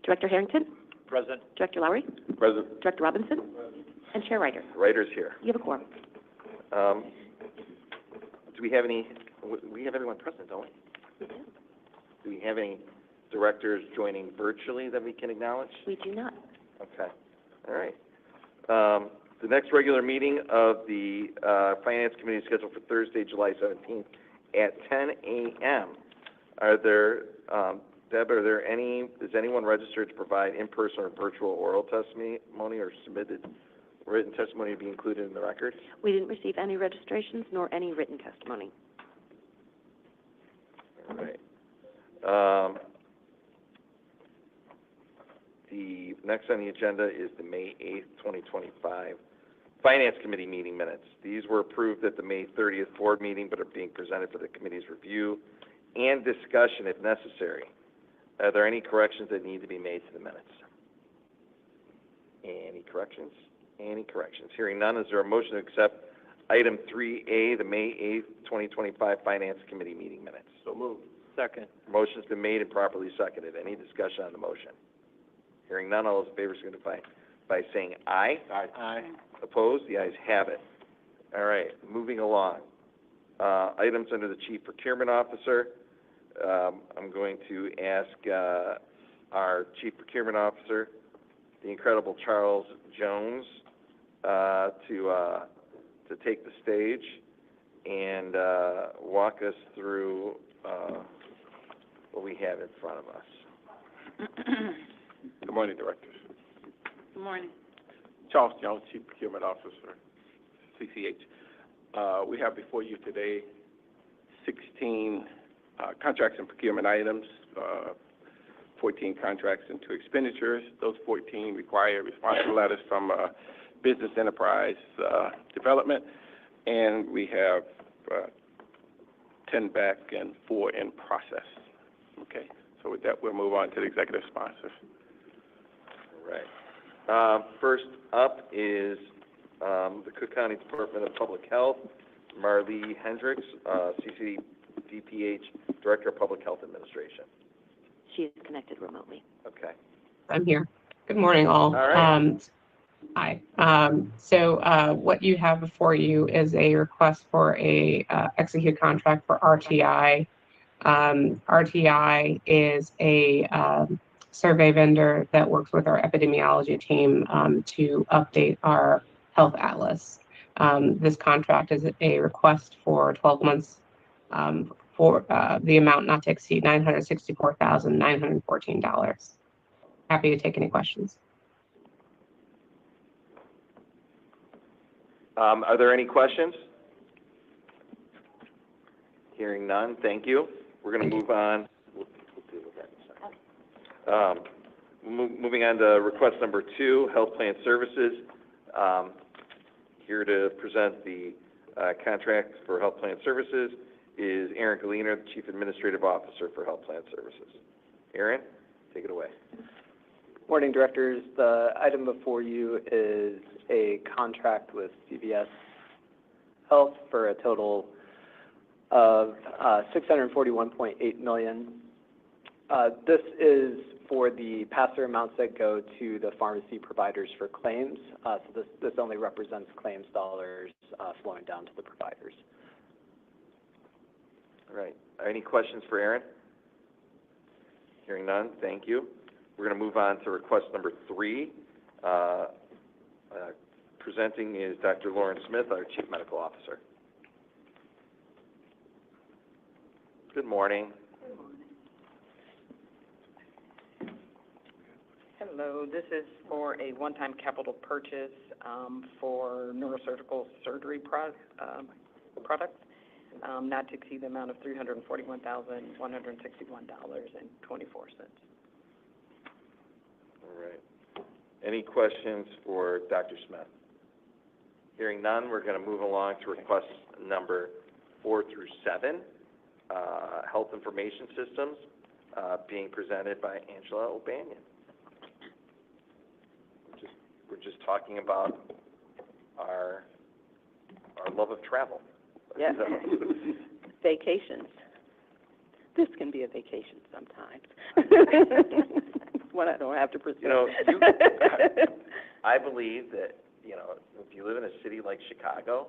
Director Harrington, Present. Director Lowry, Present. Director Robinson, and Chair Ryder. Writer's here. You have a quorum. Do we have any, we have everyone present, don't we? Do we have any directors joining virtually that we can acknowledge? We do not. Okay, all right. The next regular meeting of the Finance Committee is scheduled for Thursday, July 17th at 10 a.m. Are there, Deb, is anyone registered to provide in-person or virtual oral testimony or submitted written testimony to be included in the record? We didn't receive any registrations nor any written testimony. All right. The next on the agenda is the May 8th, 2025 Finance Committee meeting minutes. These were approved at the May 30th board meeting, but are being presented for the committee's review and discussion if necessary. Are there any corrections that need to be made to the minutes? Any corrections? Any corrections? Hearing none, is there a motion to accept item 3A, the May 8th, 2025 Finance Committee meeting minutes? So moved. Second. Motion's been made and properly seconded. Any discussion on the motion? Hearing none, all those in favor signify by saying aye. Aye. Aye. Opposed? The ayes have it. All right, moving along. Items under the Chief Procurement Officer. I'm going to ask our Chief Procurement Officer, the incredible Charles Jones, to take the stage and walk us through what we have in front of us. Good morning, directors. Good morning. Charles Jones, Chief Procurement Officer, CCH. We have before you today 16 contracts and procurement items, 14 contracts and 2 expenditures. Those 14 require responsible letters from Business Enterprise Development, and we have 10 back and 4 in process. Okay, so with that, we'll move on to the executive sponsors. All right. First up is the Cook County Department of Public Health, Marlee Hendricks, CCDPH, Director of Public Health Administration. She is connected remotely. Okay. I'm here. Good morning, all. All right. Hi. What you have before you is a request for a execute contract for RTI. RTI is a survey vendor that works with our epidemiology team to update our health atlas. This contract is a request for 12 months for the amount not to exceed $964,914. Happy to take any questions. Are there any questions? Hearing none, thank you. We're going to move on. We'll deal with that in a second. Moving on to request number 2, Health Plan Services. Here to present the contract for Health Plan Services is Aaron Galiner, the Chief Administrative Officer for Health Plan Services. Aaron, take it away. Morning, directors. The item before you is a contract with CVS Health for a total of $641.8 million. This is for the pass-through amounts that go to the pharmacy providers for claims. So this only represents claims dollars flowing down to the providers. All right. Any questions for Aaron? Hearing none, thank you. We're going to move on to request number 3. Presenting is Dr. Lauren Smith, our Chief Medical Officer. Good morning. Hello, this is for a one-time capital purchase for neurosurgical surgery products, not to exceed the amount of $341,161.24. All right. Any questions for Dr. Smith? Hearing none, we're going to move along to request number 4 through 7, Health Information Systems, being presented by Angela O'Banion. We're just talking about our love of travel. Yes. Vacations. This can be a vacation sometimes. one I don't have to pursue. You know, I believe that, you know, if you live in a city like Chicago,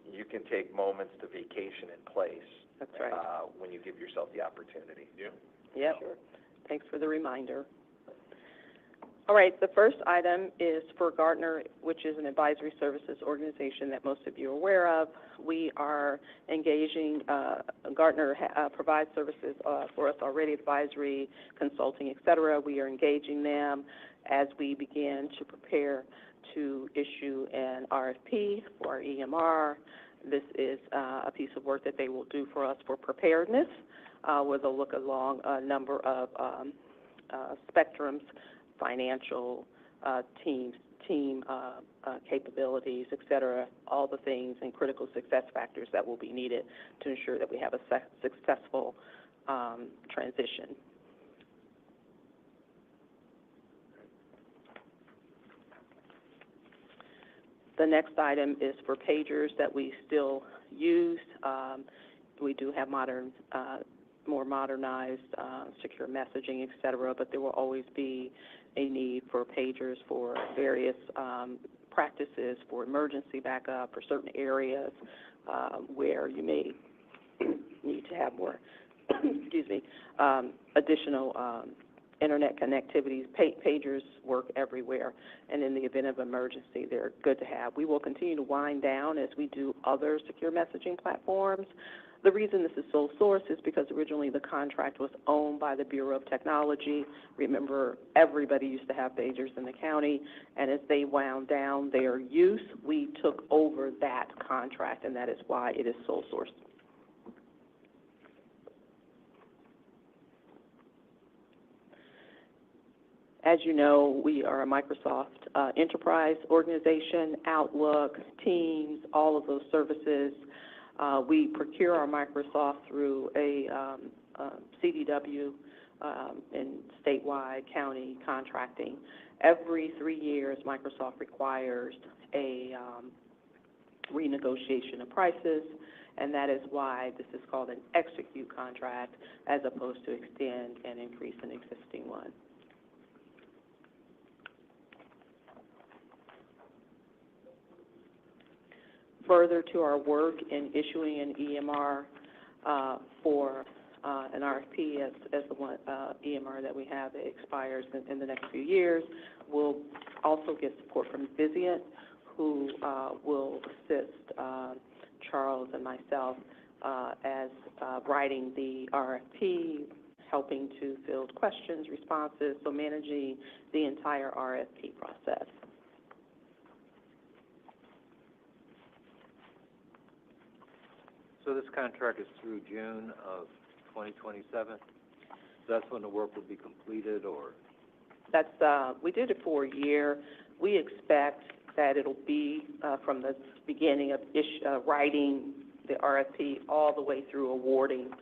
you can take moments to vacation in place. That's right. When you give yourself the opportunity. Yeah. Yep. Sure. Thanks for the reminder. All right, the first item is for Gartner, which is an advisory services organization that most of you are aware of. We are engaging, Gartner provides services for us already, advisory, consulting, et cetera. We are engaging them as we begin to prepare to issue an RFP for our EMR. This is a piece of work that they will do for us for preparedness, where they'll look along a number of spectrums, financial, team capabilities, et cetera, all the things and critical success factors that will be needed to ensure that we have a successful transition. The next item is for pagers that we still use. We do have more modernized, secure messaging, et cetera, but there will always be a need for pagers for various practices, for emergency backup, for certain areas where you may need to have more, excuse me, additional internet connectivities. Pagers work everywhere, and in the event of emergency, they're good to have. We will continue to wind down as we do other secure messaging platforms. The reason this is sole source is because originally the contract was owned by the Bureau of Technology. Remember, everybody used to have pagers in the county, and as they wound down their use, we took over that contract, and that is why it is sole source. As you know, we are a Microsoft enterprise organization, Outlook, Teams, all of those services. We procure our Microsoft through a CDW in statewide county contracting. Every 3 years, Microsoft requires a renegotiation of prices, and that is why this is called an execute contract as opposed to extend and increase an existing one. Further to our work in issuing an EMR for an RFP as the one EMR that we have that expires in the next few years, we'll also get support from Vizient, who will assist Charles and myself as writing the RFP, helping to field questions, responses, so managing the entire RFP process. So this contract is through June of 2027? That's when the work will be completed, or? That's, we did it for a year. We expect that it'll be from the beginning of writing the RFP all the way through awarding.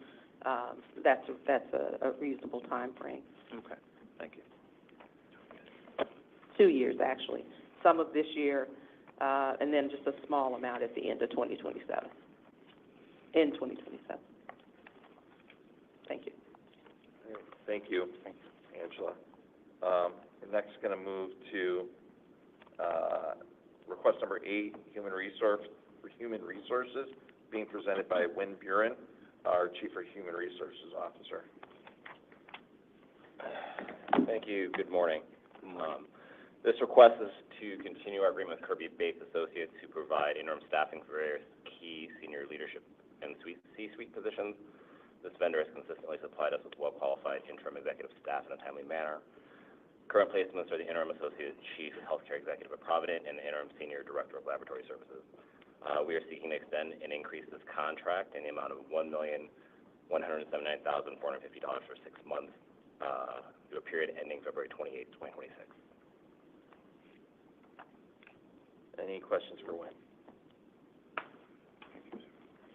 That's a reasonable time frame. Okay, thank you. 2 years, actually. Some of this year, and then just a small amount at the end of 2027. In 2027. Thank you. All right. Thank you, Angela. We're next going to move to request number 8, human resources, being presented by Wynn Buren, our Chief of Human Resources Officer. Thank you. Good morning. This request is to continue our agreement with Kirby Bates Associates to provide interim staffing for various key senior leadership and C-suite positions. This vendor has consistently supplied us with well-qualified interim executive staff in a timely manner. Current placements are the interim associate chief healthcare executive at Provident and the interim senior director of laboratory services. We are seeking to extend and increase this contract in the amount of $1,179,450 for 6 months through a period ending February 28, 2026. Any questions for Wynn?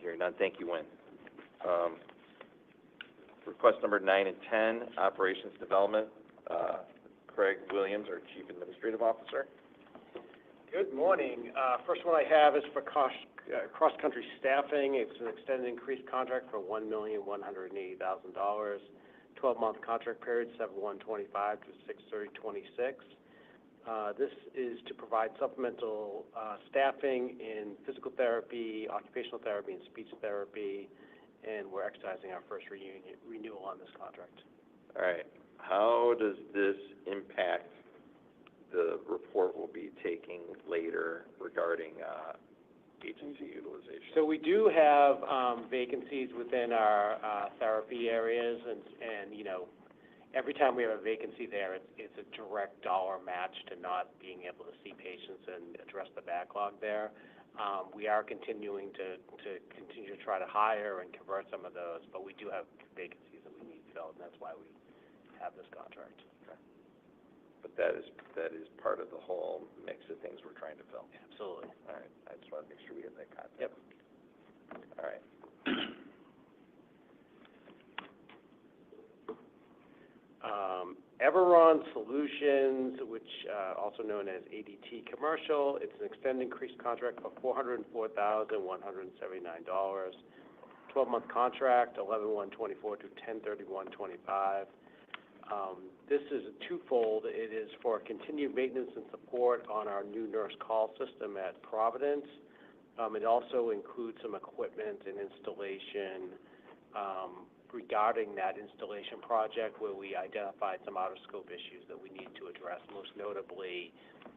Hearing none, thank you, Wynn. Request number 9 and 10, Operations Development. Craig Williams, our Chief Administrative Officer. Good morning. First one I have is for cross-country staffing. It's an extended increased contract for $1,180,000 12-month contract period, 7/1/25 to 6/30/26. This is to provide supplemental staffing in physical therapy, occupational therapy, and speech therapy, and we're exercising our first renewal on this contract. All right. How does this impact the report we'll be taking later regarding agency utilization? So we do have vacancies within our therapy areas, and you know, every time we have a vacancy there, it's a direct dollar match to not being able to see patients and address the backlog there. We are continuing to continue to try to hire and convert some of those, but we do have vacancies that we need filled, and that's why we have this contract. Okay. But that is part of the whole mix of things we're trying to fill. Absolutely. All right. I just want to make sure we get that context. Yep. All right. Everon Solutions, which also known as ADT Commercial, it's an extended increased contract for $404,179. 12-month contract, 11/1/24 to 10/31/25. This is twofold. It is for continued maintenance and support on our new nurse call system at Providence. It also includes some equipment and installation regarding that installation project where we identified some out-of-scope issues that we need to address. Most notably,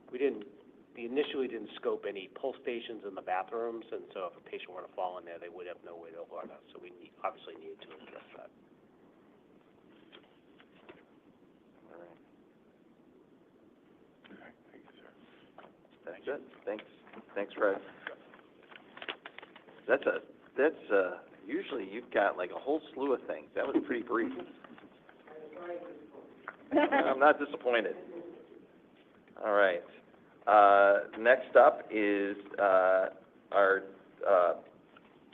we initially didn't scope any pull stations in the bathrooms, and so if a patient were to fall in there, they would have no way to alert us. So we obviously needed to address that. All right. All right, thank you, sir. That's it. Thanks, Fred. Usually you've got like a whole slew of things. That was pretty brief. I'm not disappointed. All right. Next up is our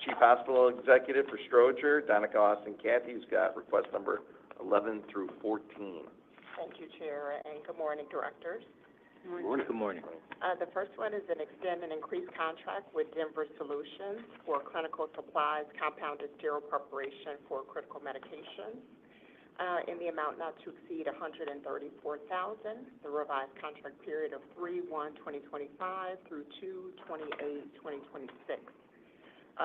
Chief Hospital Executive for Stroger, Donica Austin Cathy, who's got request number 11 through 14. Thank you, Chair, and good morning, Directors. Good morning. The first one is an extend and increase contract with Denver Solutions for clinical supplies, compounded sterile preparation for critical medications, in the amount not to exceed $134,000. The revised contract period of 3/1/2025 through 2/28/2026.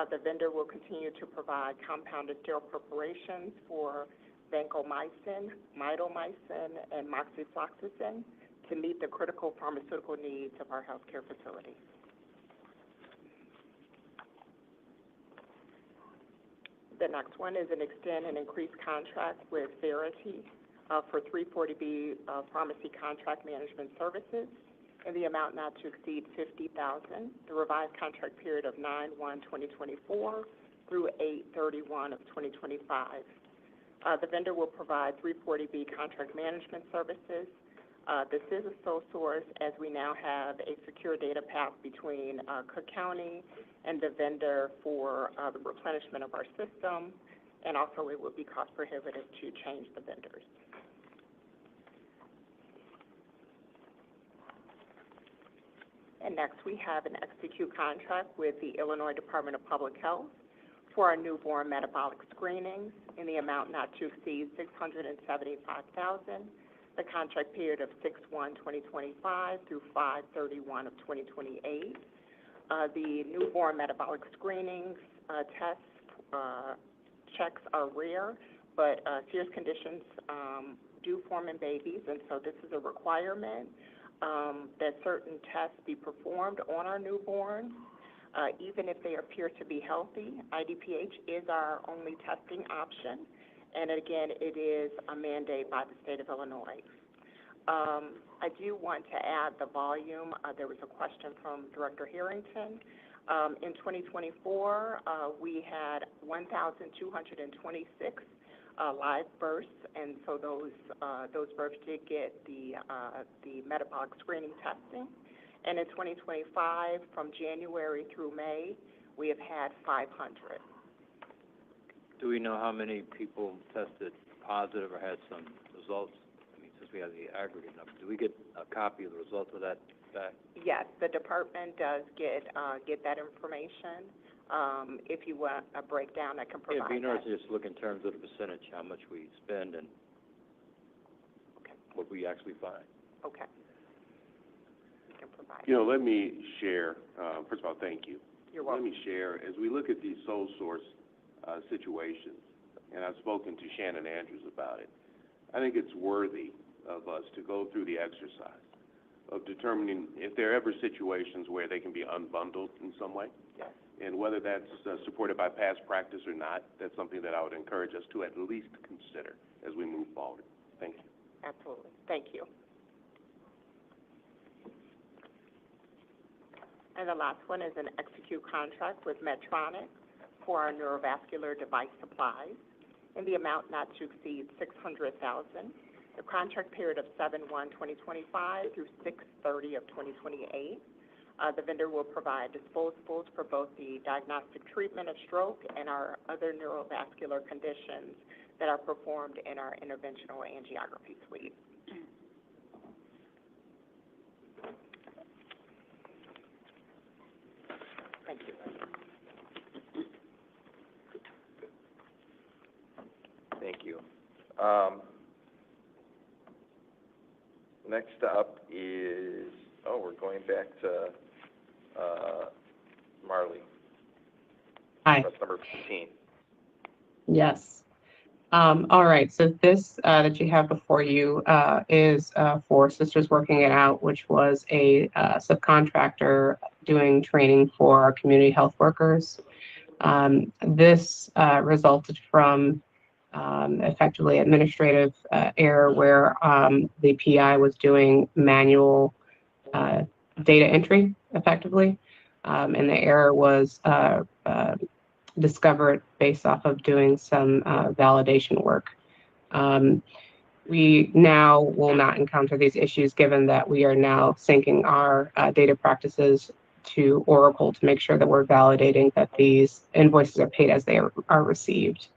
The vendor will continue to provide compounded sterile preparations for vancomycin, mitomycin, and moxifloxacin to meet the critical pharmaceutical needs of our healthcare facilities. The next one is an extend and increase contract with Verity for 340B pharmacy contract management services in the amount not to exceed $50,000. The revised contract period of 9/1/2024 through 8/31/2025. The vendor will provide 340B contract management services. This is a sole source as we now have a secure data path between Cook County and the vendor for the replenishment of our system, and also it would be cost prohibitive to change the vendors. And next we have an execute contract with the Illinois Department of Public Health for our newborn metabolic screenings in the amount not to exceed $675,000. The contract period of 6/1/2025 through 5/31/2028. The newborn metabolic screenings tests checks are rare, but serious conditions do form in babies, and so this is a requirement that certain tests be performed on our newborns, even if they appear to be healthy. IDPH is our only testing option. And again, it is a mandate by the state of Illinois. I do want to add the volume. There was a question from Director Harrington. In 2024, we had 1,226 live births, and so those births did get the metabolic screening testing. And in 2025, from January through May, we have had 500. Do we know how many people tested positive or had some results? I mean, since we have the aggregate number, do we get a copy of the results of that back? Yes, the department does get that information. If you want a breakdown, I can Yeah, provide it'd be that. interesting to just look in terms of the percentage, how much we spend and Okay. what we actually find. Okay. We can provide. You know, let me share, first of all, thank you. You're Let welcome. me share, as we look at these sole source situations, and I've spoken to Shannon Andrews about it, I think it's worthy of us to go through the exercise of determining if there are ever situations where they can be unbundled in some way. Yes. And whether that's supported by past practice or not, that's something that I would encourage us to at least consider as we move forward. Thank you. Absolutely. Thank you. And the last one is an execute contract with Medtronic for our neurovascular device supplies in the amount not to exceed $600,000. The contract period of 7/1/2025 through 6/30 of 2028. The vendor will provide disposables for both the diagnostic treatment of stroke and our other neurovascular conditions that are performed in our interventional angiography suite. Thank you. Thank you. Next up is, we're going back to, Marley. Hi. Request number 15. Yes. All right, so this that you have before you is for Sisters Working It Out, which was a subcontractor doing training for our community health workers. This resulted from effectively administrative error where the PI was doing manual data entry effectively, and the error was discovered based off of doing some validation work. We now will not encounter these issues given that we are now syncing our data practices to Oracle to make sure that we're validating that these invoices are paid as they are received.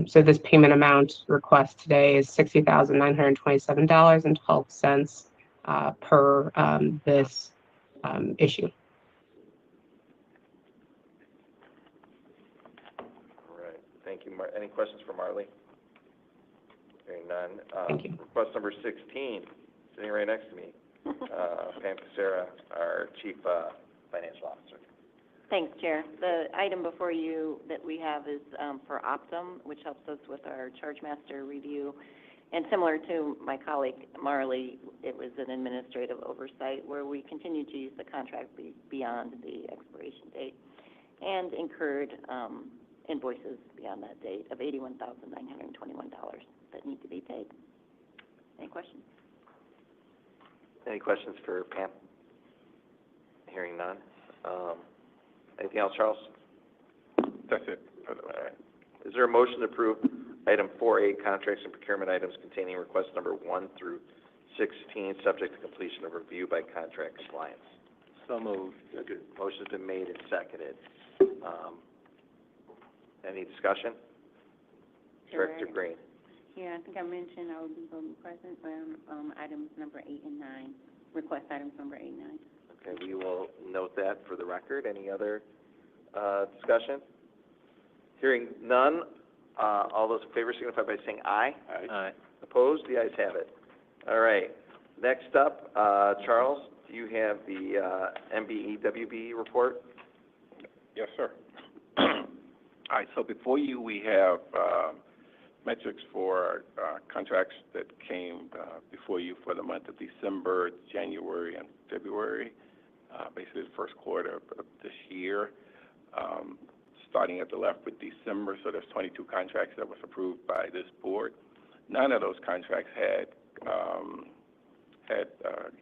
So this payment amount request today is $60,927.12 per this issue. All right, thank you. Any questions for Marley? Hearing none. Thank you. Request number 16, sitting right next to me, Pam Casera, our Chief Financial Officer. Thanks, Chair. The item before you that we have is for Optum, which helps us with our charge master review. And similar to my colleague Marley, it was an administrative oversight where we continued to use the contract beyond the expiration date and incurred invoices beyond that date of $81,921 that need to be paid. Any questions? Any questions for Pam? Hearing none. Anything else, Charles? That's it. All right. Is there a motion to approve item 4A, contracts and procurement items containing request number 1 through 16, subject to completion of review by contract compliance? So moved. Okay. Motion's been made and seconded. Any discussion? Sure. Director Green. Yeah, I think I mentioned I would be voting present on items number 8 and 9, request items number 8 and 9. Okay, we will note that for the record. Any other discussion? Hearing none, all those in favor signify by saying aye. Aye. Aye. Opposed? The ayes have it. All right. Next up, Charles, do you have the MBEWB report? Yes, sir. All right, so before you, we have metrics for contracts that came before you for the month of December, January, and February, basically the first quarter of this year. Starting at the left with December, so there's 22 contracts that was approved by this board. None of those contracts had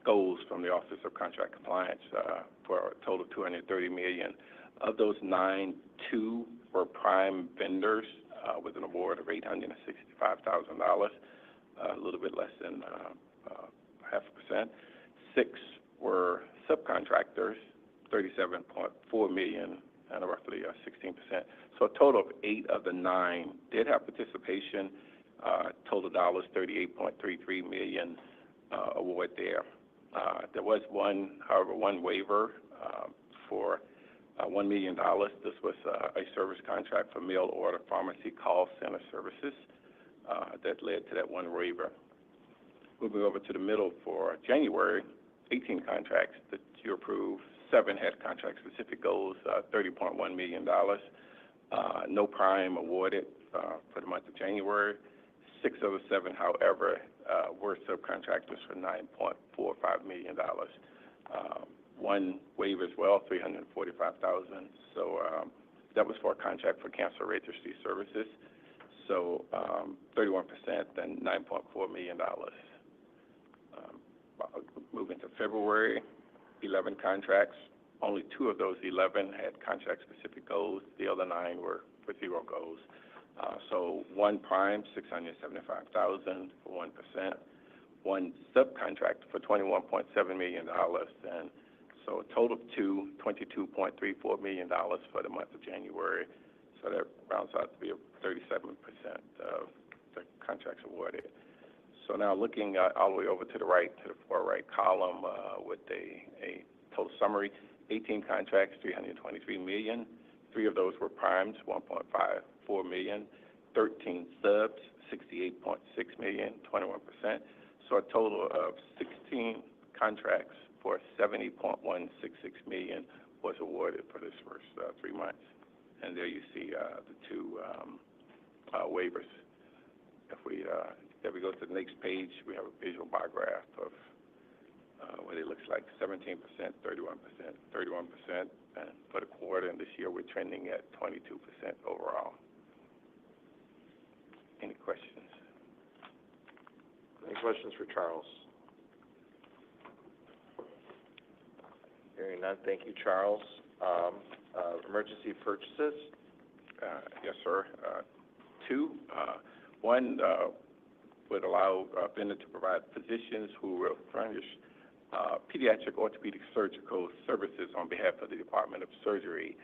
goals from the Office of Contract Compliance for a total of $230 million. Of those 9, 2 were prime vendors with an award of $865,000, a little bit less than 0.5%. 6 were subcontractors, $37.4 million, and roughly 16%. So a total of 8 of the 9 did have participation. Total dollars $38.33 million award there. There was one waiver for $1 million. This was a service contract for mail order pharmacy call center services that led to that one waiver. Moving over to the middle for January, 18 contracts that you approved. 7 had contract-specific goals, $30.1 million. No prime awarded for the month of January. 6 of the 7, however, were subcontractors for $9.45 million. One waiver as well, $345,000. So that was for a contract for cancer registry services. So 31%, then $9.4 million. Moving to February, 11 contracts. Only 2 of those 11 had contract-specific goals. The other 9 were for 0 goals. So 1 prime, $675,000 for 1%. 1 subcontract for $21.7 million. And so a total of 2, $22.34 million for the month of January. So that rounds out to be 37% of the contracts awarded. So now looking all the way over to the right, to the far right column with a total summary, 18 contracts, $323 million. 3 of those were primes, $1.54 million. 13 subs, $68.6 million, 21%. So a total of 16 contracts for $70.166 million was awarded for this first 3 months. And there you see the 2 waivers. If we go to the next page, we have a visual bar graph of what it looks like: 17%, 31%, 31%, and for the quarter. And this year we're trending at 22% overall. Any questions? Any questions for Charles? Hearing none, thank you, Charles. Emergency purchases? Yes, sir. 2. One would allow vendor to provide physicians who will furnish pediatric orthopedic surgical services on behalf of the Department of Surgery.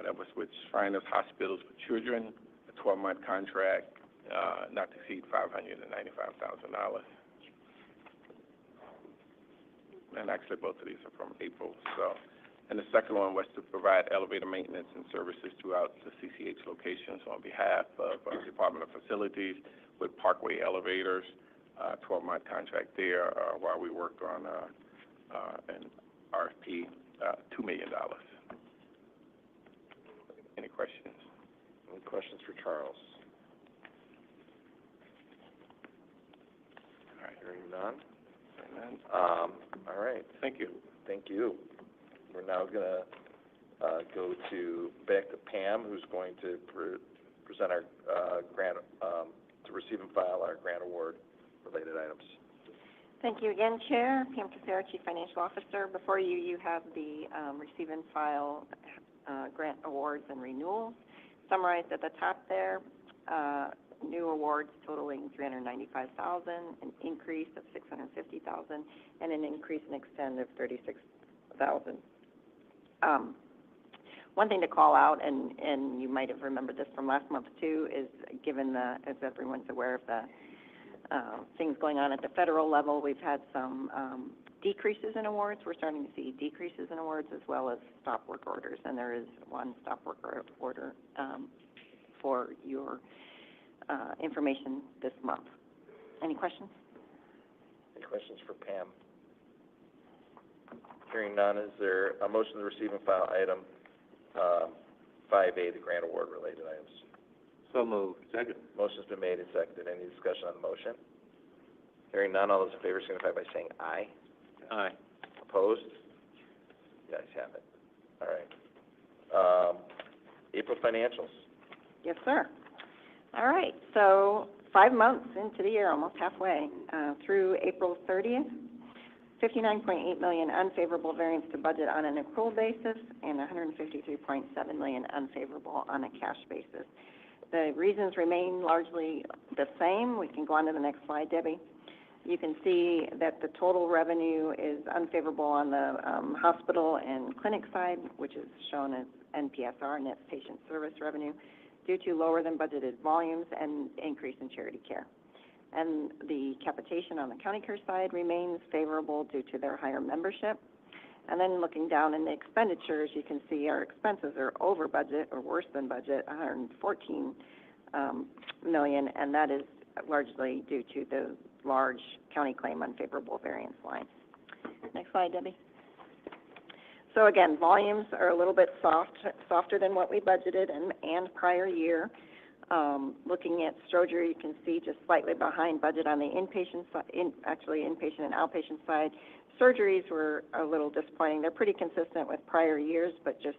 That was with Shriners Hospitals for Children, a 12-month contract, not to exceed $595,000. And actually both of these are from April. So, and the second one was to provide elevator maintenance and services throughout the CCH locations on behalf of Department of Facilities with Parkway Elevators, 12-month contract there while we worked on an RFP, $2 million. Any questions? Any questions for Charles? All right. Hearing none. Amen. All right. Thank you. Thank you. We're now going to go back to Pam, who's going to present our grant, to receive and file our grant award related items. Thank you again, Chair. Pam Casera, Chief Financial Officer. Before you, you have the receive and file grant awards and renewals. Summarized at the top there, new awards totaling $395,000, an increase of $650,000, and an increase in extend of $36,000. One thing to call out, and you might have remembered this from last month too, is given as everyone's aware of the things going on at the federal level, we've had some decreases in awards. We're starting to see decreases in awards as well as stop work orders, and there is one stop work order for your information this month. Any questions? Any questions for Pam? Hearing none, is there a motion to receive and file item 5A, the grant award related items? So moved. Second. Motion's been made and seconded. Any discussion on the motion? Hearing none, all those in favor signify by saying aye. Aye. Opposed? You guys have it. All right. April financials. Yes, sir. All right, so 5 months into the year, almost halfway, through April 30th, $59.8 million unfavorable variance to budget on an accrual basis and $153.7 million unfavorable on a cash basis. The reasons remain largely the same. We can go on to the next slide, Debbie. You can see that the total revenue is unfavorable on the hospital and clinic side, which is shown as NPSR, net patient service revenue, due to lower than budgeted volumes and increase in charity care. And the capitation on the county care side remains favorable due to their higher membership. And then looking down in the expenditures, you can see our expenses are over budget or worse than budget, 114 million, and that is largely due to the large county claim unfavorable variance line. Next slide, Debbie. So again, volumes are a little bit softer than what we budgeted and prior year. Looking at Stroger, you can see just slightly behind budget on the inpatient side, actually inpatient and outpatient side. Surgeries were a little disappointing. They're pretty consistent with prior years, but just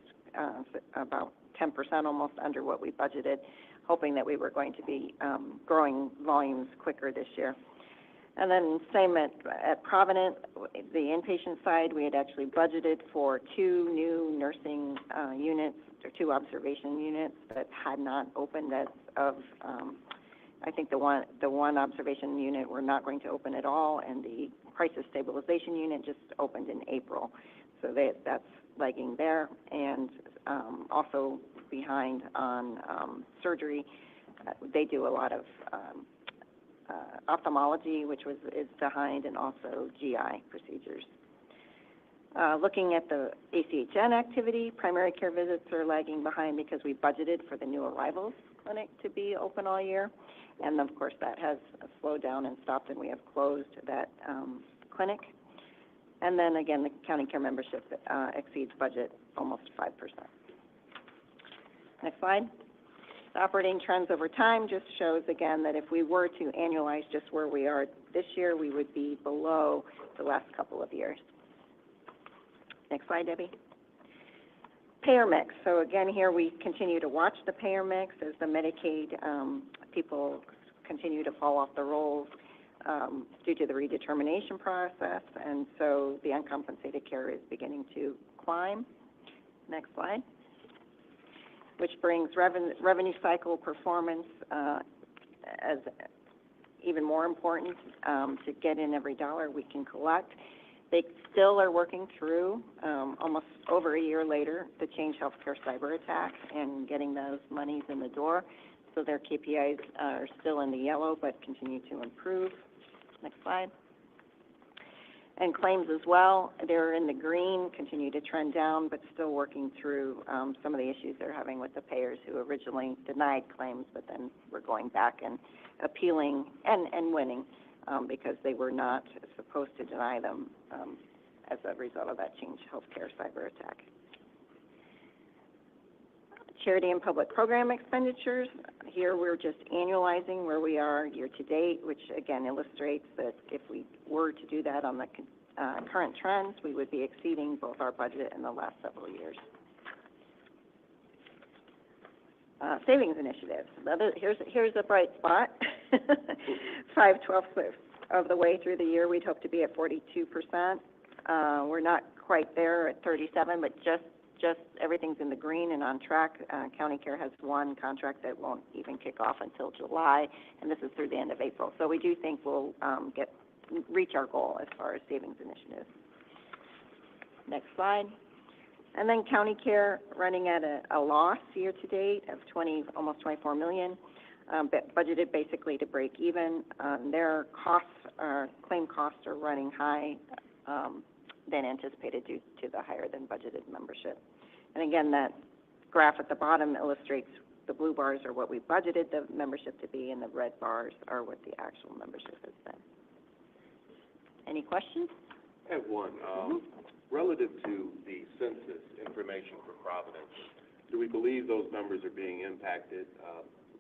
about 10% almost under what we budgeted, hoping that we were going to be growing volumes quicker this year. And then same at Provident, the inpatient side, we had actually budgeted for 2 new nursing units, or 2 observation units that had not opened as of, I think the one observation unit we're not going to open at all, and the crisis stabilization unit just opened in April. So that's lagging there, and also behind on surgery. They do a lot of ophthalmology, which is behind, and also GI procedures. Looking at the ACHN activity, primary care visits are lagging behind because we budgeted for the new arrivals clinic to be open all year. And of course, that has slowed down and stopped, and we have closed that clinic. And then again, the county care membership exceeds budget almost 5%. Next slide. The operating trends over time just shows again that if we were to annualize just where we are this year, we would be below the last couple of years. Next slide, Debbie. Payer mix. So again, here we continue to watch the payer mix as the Medicaid people continue to fall off the rolls due to the redetermination process, and so the uncompensated care is beginning to climb. Next slide. Which brings revenue cycle performance as even more important to get in every dollar we can collect. They still are working through, almost over a year later, the Change Healthcare cyber attack and getting those monies in the door. So their KPIs are still in the yellow, but continue to improve. Next slide. And claims as well, they're in the green, continue to trend down, but still working through some of the issues they're having with the payers who originally denied claims, but then were going back and appealing and winning because they were not supposed to deny them as a result of that Change Healthcare cyber attack. Charity and public program expenditures. Here we're just annualizing where we are year to date, which again illustrates that if we were to do that on the current trends, we would be exceeding both our budget in the last several years. Savings initiatives. Here's a bright spot. 5/12 of the way through the year, we'd hope to be at 42%. We're not quite there at 37, but just everything's in the green and on track. County Care has one contract that won't even kick off until July, and this is through the end of April. So we do think we'll reach our goal as far as savings initiatives. Next slide. And then County Care running at a loss year to date of almost 24 million, budgeted basically to break even. Their claim costs are running high than anticipated due to the higher than budgeted membership. And again, that graph at the bottom illustrates the blue bars are what we budgeted the membership to be, and the red bars are what the actual membership has been. Any questions? I have one. Relative to the census information for Providence, do we believe those numbers are being impacted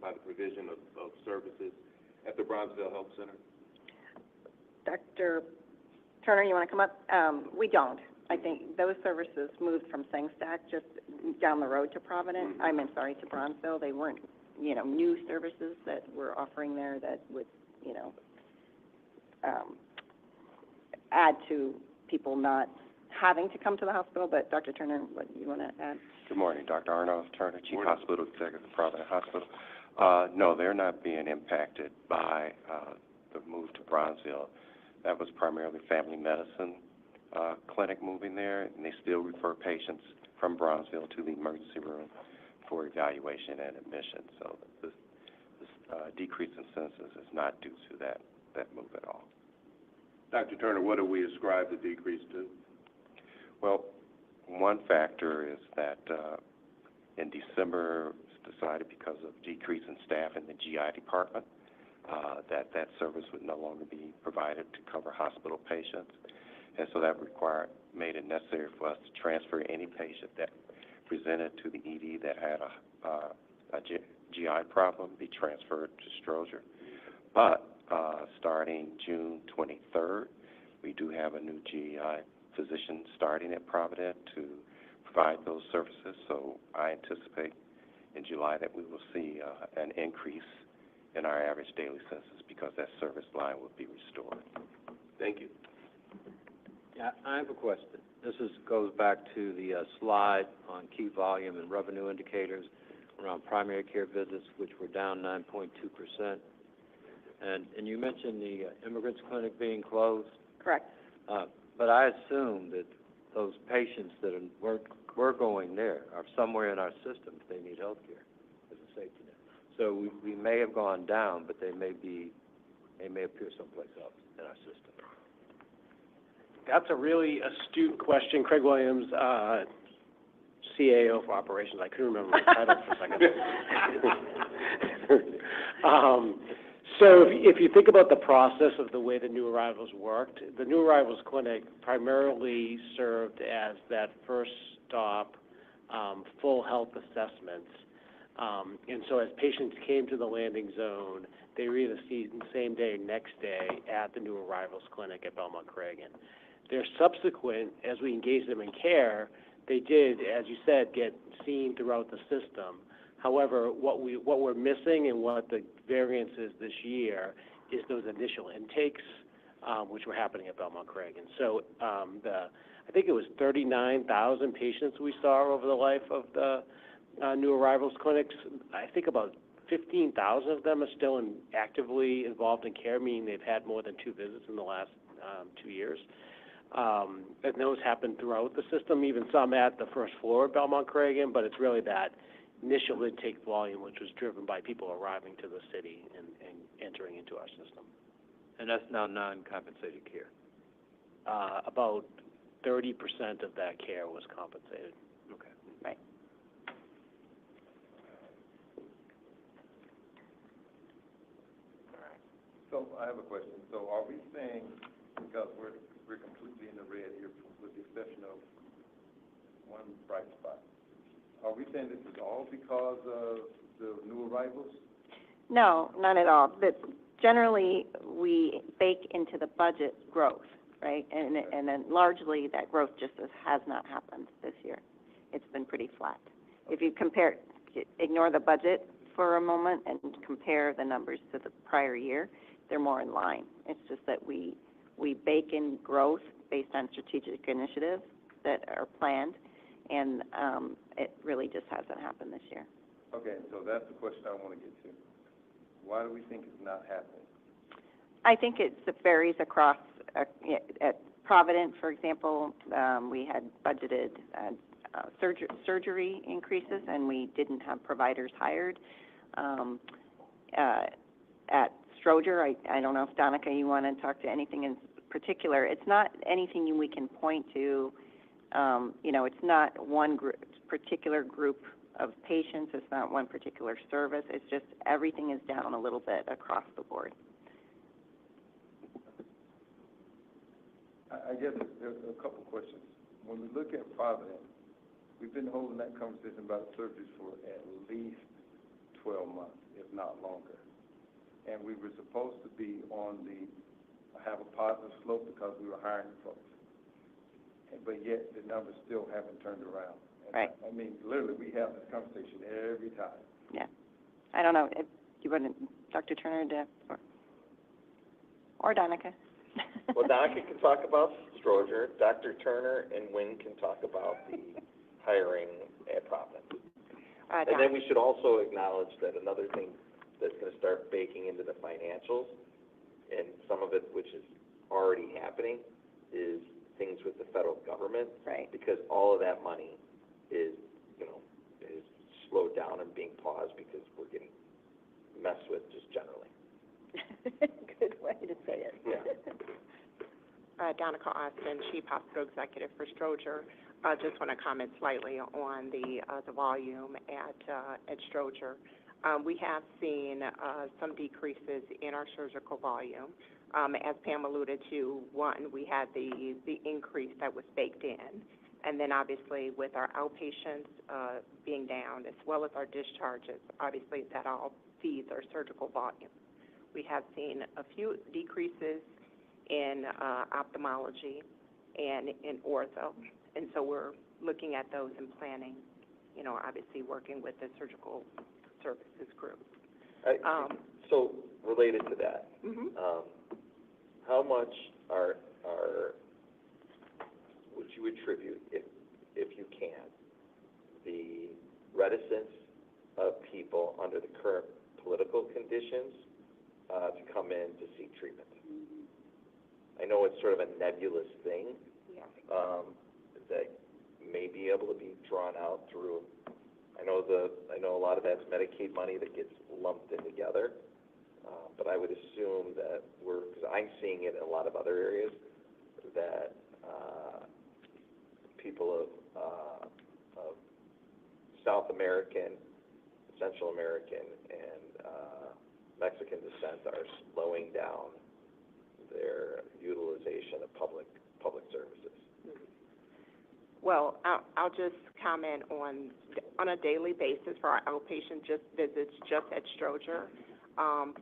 by the provision of services at the Bronzeville Health Center? Dr. Turner, you want to come up? We don't. I think those services moved from Sengstack just down the road to Providence. To Bronzeville. They weren't, new services that we're offering there that would, add to people not having to come to the hospital. But Dr. Turner, what do you want to add? Good morning, Dr. Arnold Turner, Chief Hospital Executive of Providence Hospital. No, they're not being impacted by the move to Bronzeville. That was primarily family medicine clinic moving there, and they still refer patients from Bronzeville to the emergency room for evaluation and admission. So this decrease in census is not due to that move at all. Dr. Turner, what do we ascribe the decrease to? Well, one factor is that in December, it's decided because of decrease in staff in the GI department, that service would no longer be provided to cover hospital patients. And so that made it necessary for us to transfer any patient that presented to the ED that had a GI problem be transferred to Stroger. But starting June 23rd, we do have a new GI physician starting at Providence to provide those services. So I anticipate in July that we will see an increase in our average daily census because that service line will be restored. Thank you. Yeah, I have a question. This goes back to the slide on key volume and revenue indicators around primary care visits, which were down 9.2%. And you mentioned the immigrants clinic being closed. Correct. But I assume that those patients that were going there are somewhere in our system if they need health care as a safety net. So we may have gone down, but they may appear someplace else in our system. That's a really astute question. Craig Williams, CAO for operations. I couldn't remember my title for a second. So if you think about the process of the way the new arrivals worked, the new arrivals clinic primarily served as that first stop, full health assessments. And so as patients came to the landing zone, they were either seen the same day or next day at the new arrivals clinic at Belmont-Cragen. They're subsequent, as we engage them in care, they did, as you said, get seen throughout the system. However, what we're missing and what the variance is this year is those initial intakes, which were happening at Belmont-Cragen. So I think it was 39,000 patients we saw over the life of the new arrivals clinics. I think about 15,000 of them are still actively involved in care, meaning they've had more than 2 visits in the last 2 years. And those happen throughout the system, even some at the first floor of Belmont-Cragen, but it's really that initial intake volume, which was driven by people arriving to the city and entering into our system. And that's now non-compensated care? About 30% of that care was compensated. Okay. Right. So I have a question. So are we saying, because we're completely in the red here with the exception of one bright spot, are we saying this is all because of the new arrivals? No, not at all. But generally, we bake into the budget growth, right? And then largely that growth just has not happened this year. It's been pretty flat. If you ignore the budget for a moment and compare the numbers to the prior year, they're more in line. It's just that we bake in growth based on strategic initiatives that are planned, and it really just hasn't happened this year. Okay, so that's the question I want to get to. Why do we think it's not happening? I think it varies across. At Providence, for example, we had budgeted surgery increases, and we didn't have providers hired. At Stroger, I don't know if, Donica, you want to talk to anything in particular. It's not anything we can point to. It's not one particular group of patients. It's not one particular service. It's just everything is down a little bit across the board. I guess there's a couple questions. When we look at Providence, we've been holding that conversation about surgeries for at least 12 months, if not longer. And we were supposed to be have a positive slope because we were hiring folks. But yet the numbers still haven't turned around. And right. I mean, literally, we have this conversation every time. Yeah. I don't know if you want Dr. Turner or Donica. Well, Donica can talk about Stroger, Dr. Turner and Wynn can talk about the hiring at Providence. And then we should also acknowledge that another thing that's going to start baking into the financials, and some of it which is already happening, is things with the federal government. Right. Because all of that money is slowed down and being paused because we're getting messed with just generally. Good way to say it. Yeah. Donica Austin, Chief Hospital Executive for Stroger. Just want to comment slightly on the volume at Stroger. We have seen some decreases in our surgical volume. As Pam alluded to, one, we had the increase that was baked in, and then obviously with our outpatients being down, as well as our discharges, obviously that all feeds our surgical volume. We have seen a few decreases in ophthalmology and in ortho, and so we're looking at those and planning, you know, obviously working with the surgical services group. So related to that, how much would you attribute, if you can, the reticence of people under the current political conditions to come in to seek treatment? I know it's sort of a nebulous thing that may be able to be drawn out through. I know a lot of that's Medicaid money that gets lumped in together, but I would assume that because I'm seeing it in a lot of other areas, that people of South American, Central American, and Mexican descent are slowing down their utilization of public services. Well, I'll just comment on a daily basis for our outpatient visits just at Stroger.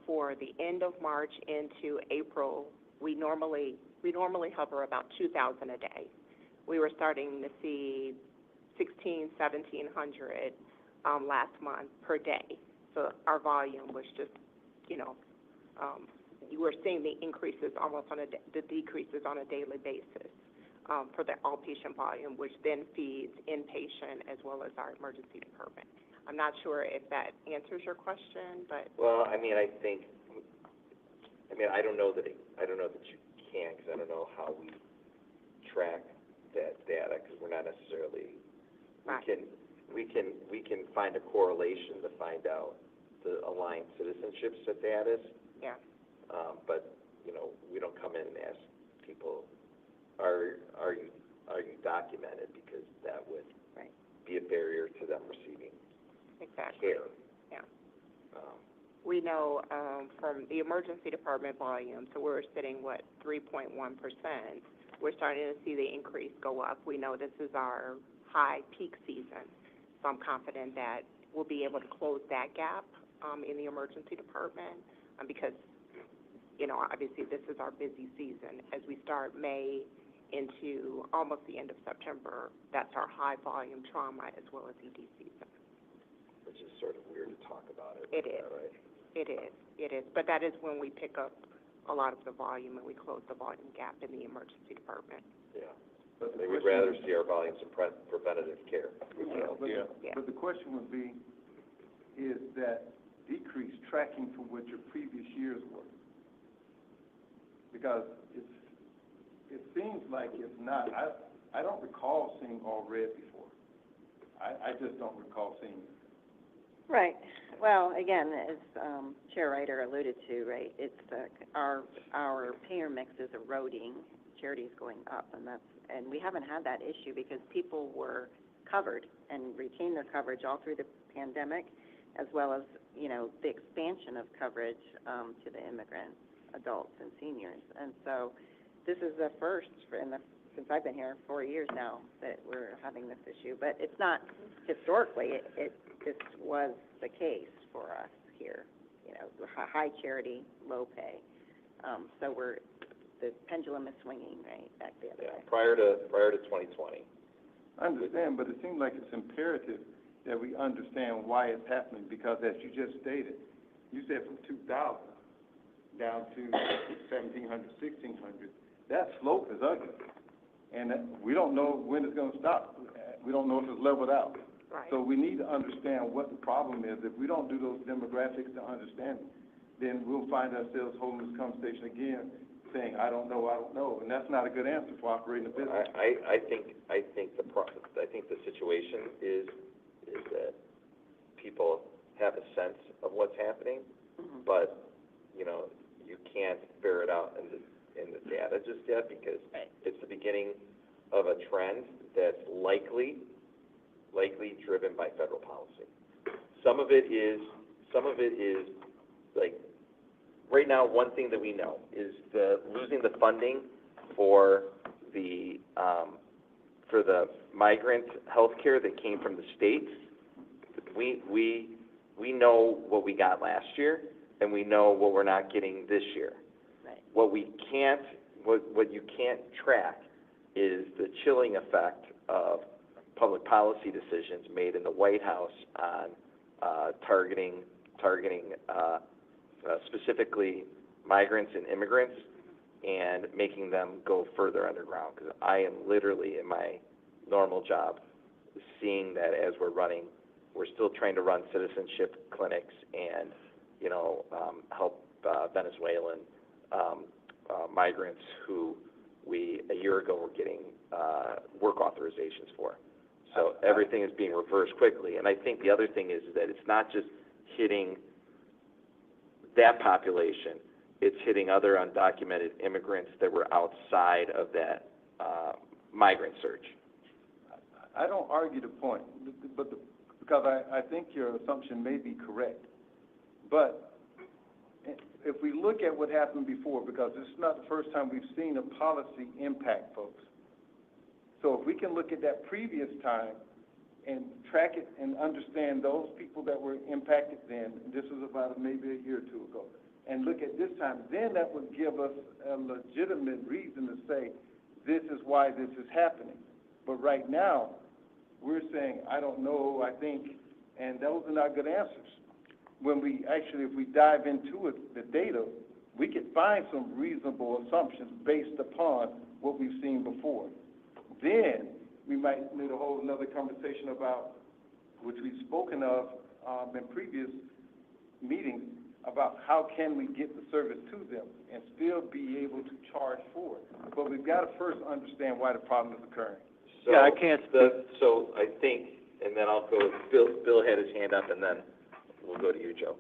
For the end of March into April, we normally hover about 2,000 a day. We were starting to see 1,700 last month per day. So our volume was just, you were seeing the increases almost the decreases on a daily basis for the outpatient volume, which then feeds inpatient as well as our emergency department. I'm not sure if that answers your question, but. Well, I don't know that you can, because I don't know how we track that data, because we're not necessarily. Right. We can find a correlation to find out the aligned citizenship status. Yeah. But we don't come in and ask people, are you documented, because that would be a barrier to them receiving care. Yeah. We know from the emergency department volume, so we're sitting, 3.1%. We're starting to see the increase go up. We know this is our high peak season, so I'm confident that we'll be able to close that gap in the emergency department because, obviously this is our busy season. As we start May into almost the end of September, that's our high volume trauma as well as ED season. Which is sort of weird to talk about it. It is. Right? It is. But that is when we pick up a lot of the volume and we close the volume gap in the emergency department. Yeah. But they would rather see our volumes in preventative care. But the question would be, is that decrease tracking from what your previous years were? Because it seems like it's not. I don't recall seeing all red before. I just don't recall seeing it. Right. Well, again, as Chair Ryder alluded to, right, it's our payer mix is eroding, charity is going up, and we haven't had that issue because people were covered and retained their coverage all through the pandemic, as well as, the expansion of coverage to the immigrant adults and seniors. And so this is the first since I've been here 4 years now that we're having this issue. But it's not historically, this was the case for us here, high charity, low pay. So the pendulum is swinging back the other way. Prior to 2020. I understand, but it seems like it's imperative that we understand why it's happening, because as you just stated, you said from 2,000 down to 1,700, 1,600, that slope is ugly. And we don't know when it's going to stop. We don't know if it's leveled out. Right. So we need to understand what the problem is. If we don't do those demographics to understand, then we'll find ourselves holding this conversation again, saying, I don't know, and that's not a good answer for operating a business. I think the situation is that people have a sense of what's happening, but you can't bear it out in the data just yet, because it's the beginning of a trend that's likely driven by federal policy. Some of it is like, right now, one thing that we know is losing the funding for the migrant health care that came from the states. We know what we got last year, and we know what we're not getting this year. Right. What you can't track is the chilling effect of public policy decisions made in the White House on targeting specifically migrants and immigrants and making them go further underground. Because I am literally in my normal job seeing that as we're still trying to run citizenship clinics and, help Venezuelan migrants who we, a year ago, were getting work authorizations for. So everything is being reversed quickly. And I think the other thing is that it's not just hitting that population, it's hitting other undocumented immigrants that were outside of that migrant surge. I don't argue the point, because I think your assumption may be correct. But if we look at what happened before, because this is not the first time we've seen a policy impact folks. So if we can look at that previous time and track it and understand those people that were impacted then, this was about maybe a year or two ago, and look at this time, then that would give us a legitimate reason to say, this is why this is happening. But right now, we're saying, I don't know, I think, and those are not good answers. When we actually, if we dive into it, the data, we could find some reasonable assumptions based upon what we've seen before. Then we might need a whole another conversation about, which we've spoken of in previous meetings, about how can we get the service to them and still be able to charge for it. But we've got to first understand why the problem is occurring. So, Yeah, I can't so I think, and then I'll go, Bill had his hand up, and then we'll go to you, Joe.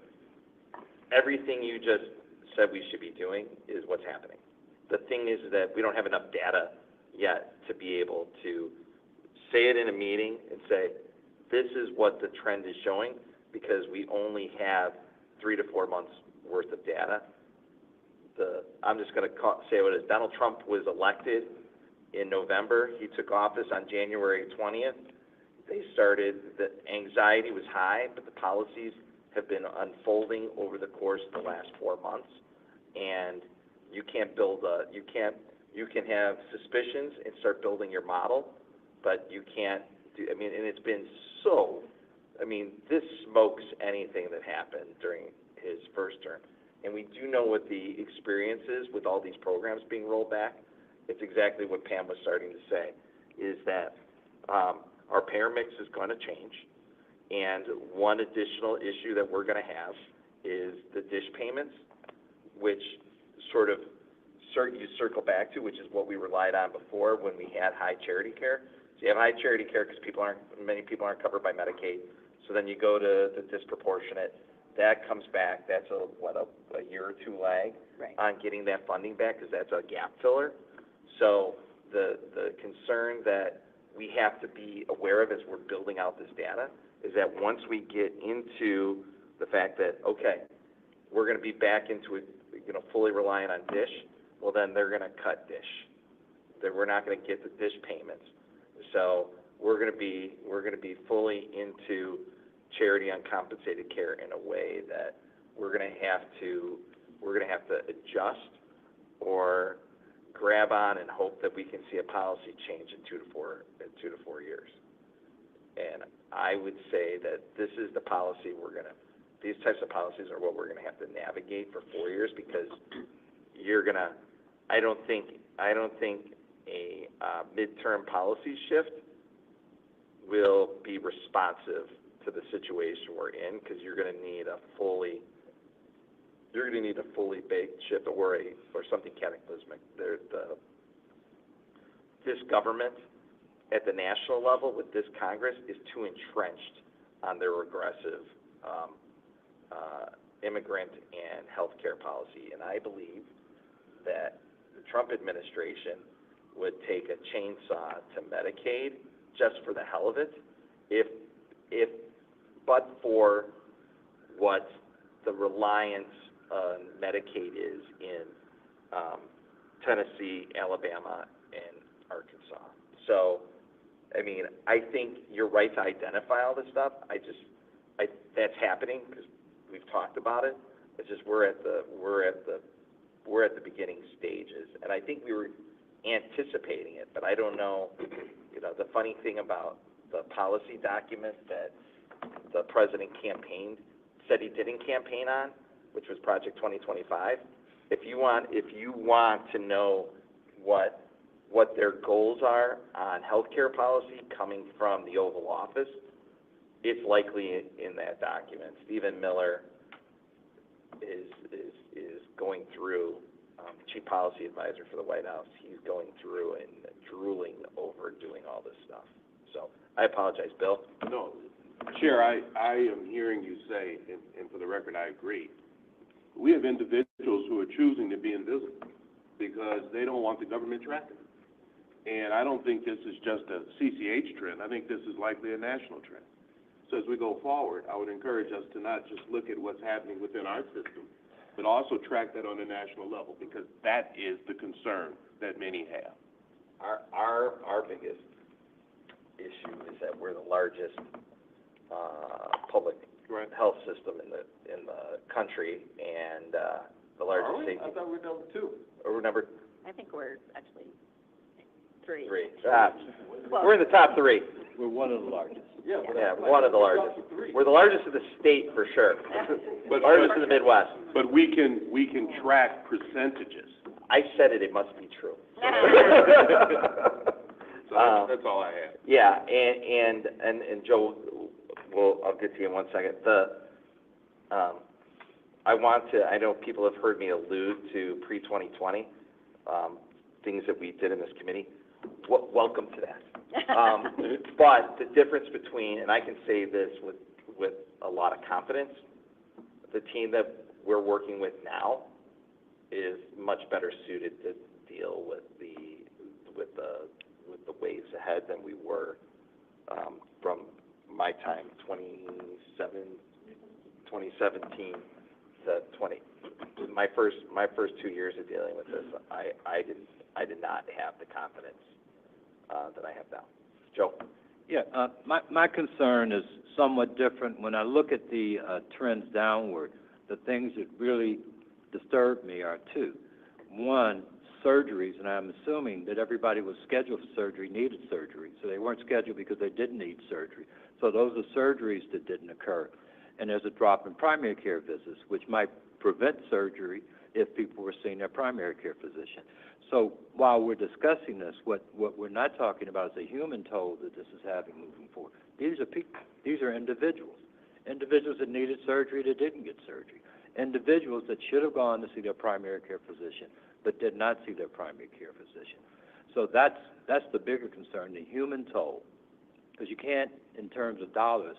Everything you just said we should be doing is what's happening. The thing is that we don't have enough data yet to be able to say it in a meeting and say, this is what the trend is showing, because we only have 3 to 4 months worth of data. I'm just going to say what it is. Donald Trump was elected in November. He took office on January 20th. The anxiety was high, but the policies have been unfolding over the course of the last 4 months. And you can't you can have suspicions and start building your model, but you can't and it's been this smokes anything that happened during his first term. And we do know what the experience is with all these programs being rolled back. It's exactly what Pam was starting to say, is that our payer mix is going to change. And one additional issue that we're going to have is the DSH payments, which you circle back to, which is what we relied on before when we had high charity care. So you have high charity care because many people aren't covered by Medicaid. So then you go to the disproportionate. That comes back. That's a year or two lag on getting that funding back, because that's a gap filler. So the concern that we have to be aware of as we're building out this data is that once we get into the fact that, okay, we're going to be back into it, fully reliant on DSH, well, then they're going to cut DSH. That we're not going to get the DSH payments. So we're going to be fully into charity uncompensated care in a way that we're going to have to adjust or grab on and hope that we can see a policy change in 2 to 4 years. And I would say that this is the policy these types of policies are what we're going to have to navigate for 4 years, because I don't think a midterm policy shift will be responsive to the situation we're in, because you're going to need a fully baked shift or something cataclysmic. This government at the national level with this Congress is too entrenched on their regressive immigrant and health care policy, and I believe that the Trump administration would take a chainsaw to Medicaid just for the hell of it, but for what the reliance on Medicaid is in Tennessee, Alabama, and Arkansas. So, I mean, I think you're right to identify all this stuff. That's happening because we've talked about it. It's just we're at the beginning stages, and I think we were anticipating it, but I don't know. You know, the funny thing about the policy document that the president said he didn't campaign on, which was Project 2025. If you want to know what their goals are on healthcare policy coming from the Oval Office, it's likely in that document. Stephen Miller is going through, Chief Policy Advisor for the White House. He's going through and drooling over doing all this stuff. So I apologize, Bill. No, Chair, I am hearing you say, and for the record, I agree. We have individuals who are choosing to be invisible because they don't want the government tracking them. And I don't think this is just a CCH trend. I think this is likely a national trend. So as we go forward, I would encourage us to not just look at what's happening within our system, but also track that on a national level, because that is the concern that many have. Our biggest issue is that we're the largest public health system in the country, and the largest safety. I thought we were number 2. Or we're number I think we're actually 3. 3. We're in the top 3. We're one of the largest. Yeah, Yeah, one of the largest. We're the largest in the state for sure. But largest in the Midwest. But we can track percentages. I said it. It must be true. So that's all I have. Yeah, and Joe, I'll get to you in 1 second. I know people have heard me allude to pre-2020, things that we did in this committee. Welcome to that. But the difference between, and I can say this with a lot of confidence, the team that we're working with now is much better suited to deal with the waves ahead than we were from my time, 2017 to 20. My first 2 years of dealing with this, I did not have the confidence that I have now. Joe? Yeah, my concern is somewhat different. When I look at the trends downward, the things that really disturb me are 2. One, surgeries, and I'm assuming that everybody was scheduled for surgery needed surgery, so they weren't scheduled because they didn't need surgery. So those are surgeries that didn't occur. And there's a drop in primary care visits, which might prevent surgery if people were seeing their primary care physician. So while we're discussing this, what we're not talking about is the human toll that this is having moving forward. These are people, these are individuals that needed surgery that didn't get surgery, individuals that should have gone to see their primary care physician but did not see their primary care physician. So that's the bigger concern, the human toll, because you can't, in terms of dollars,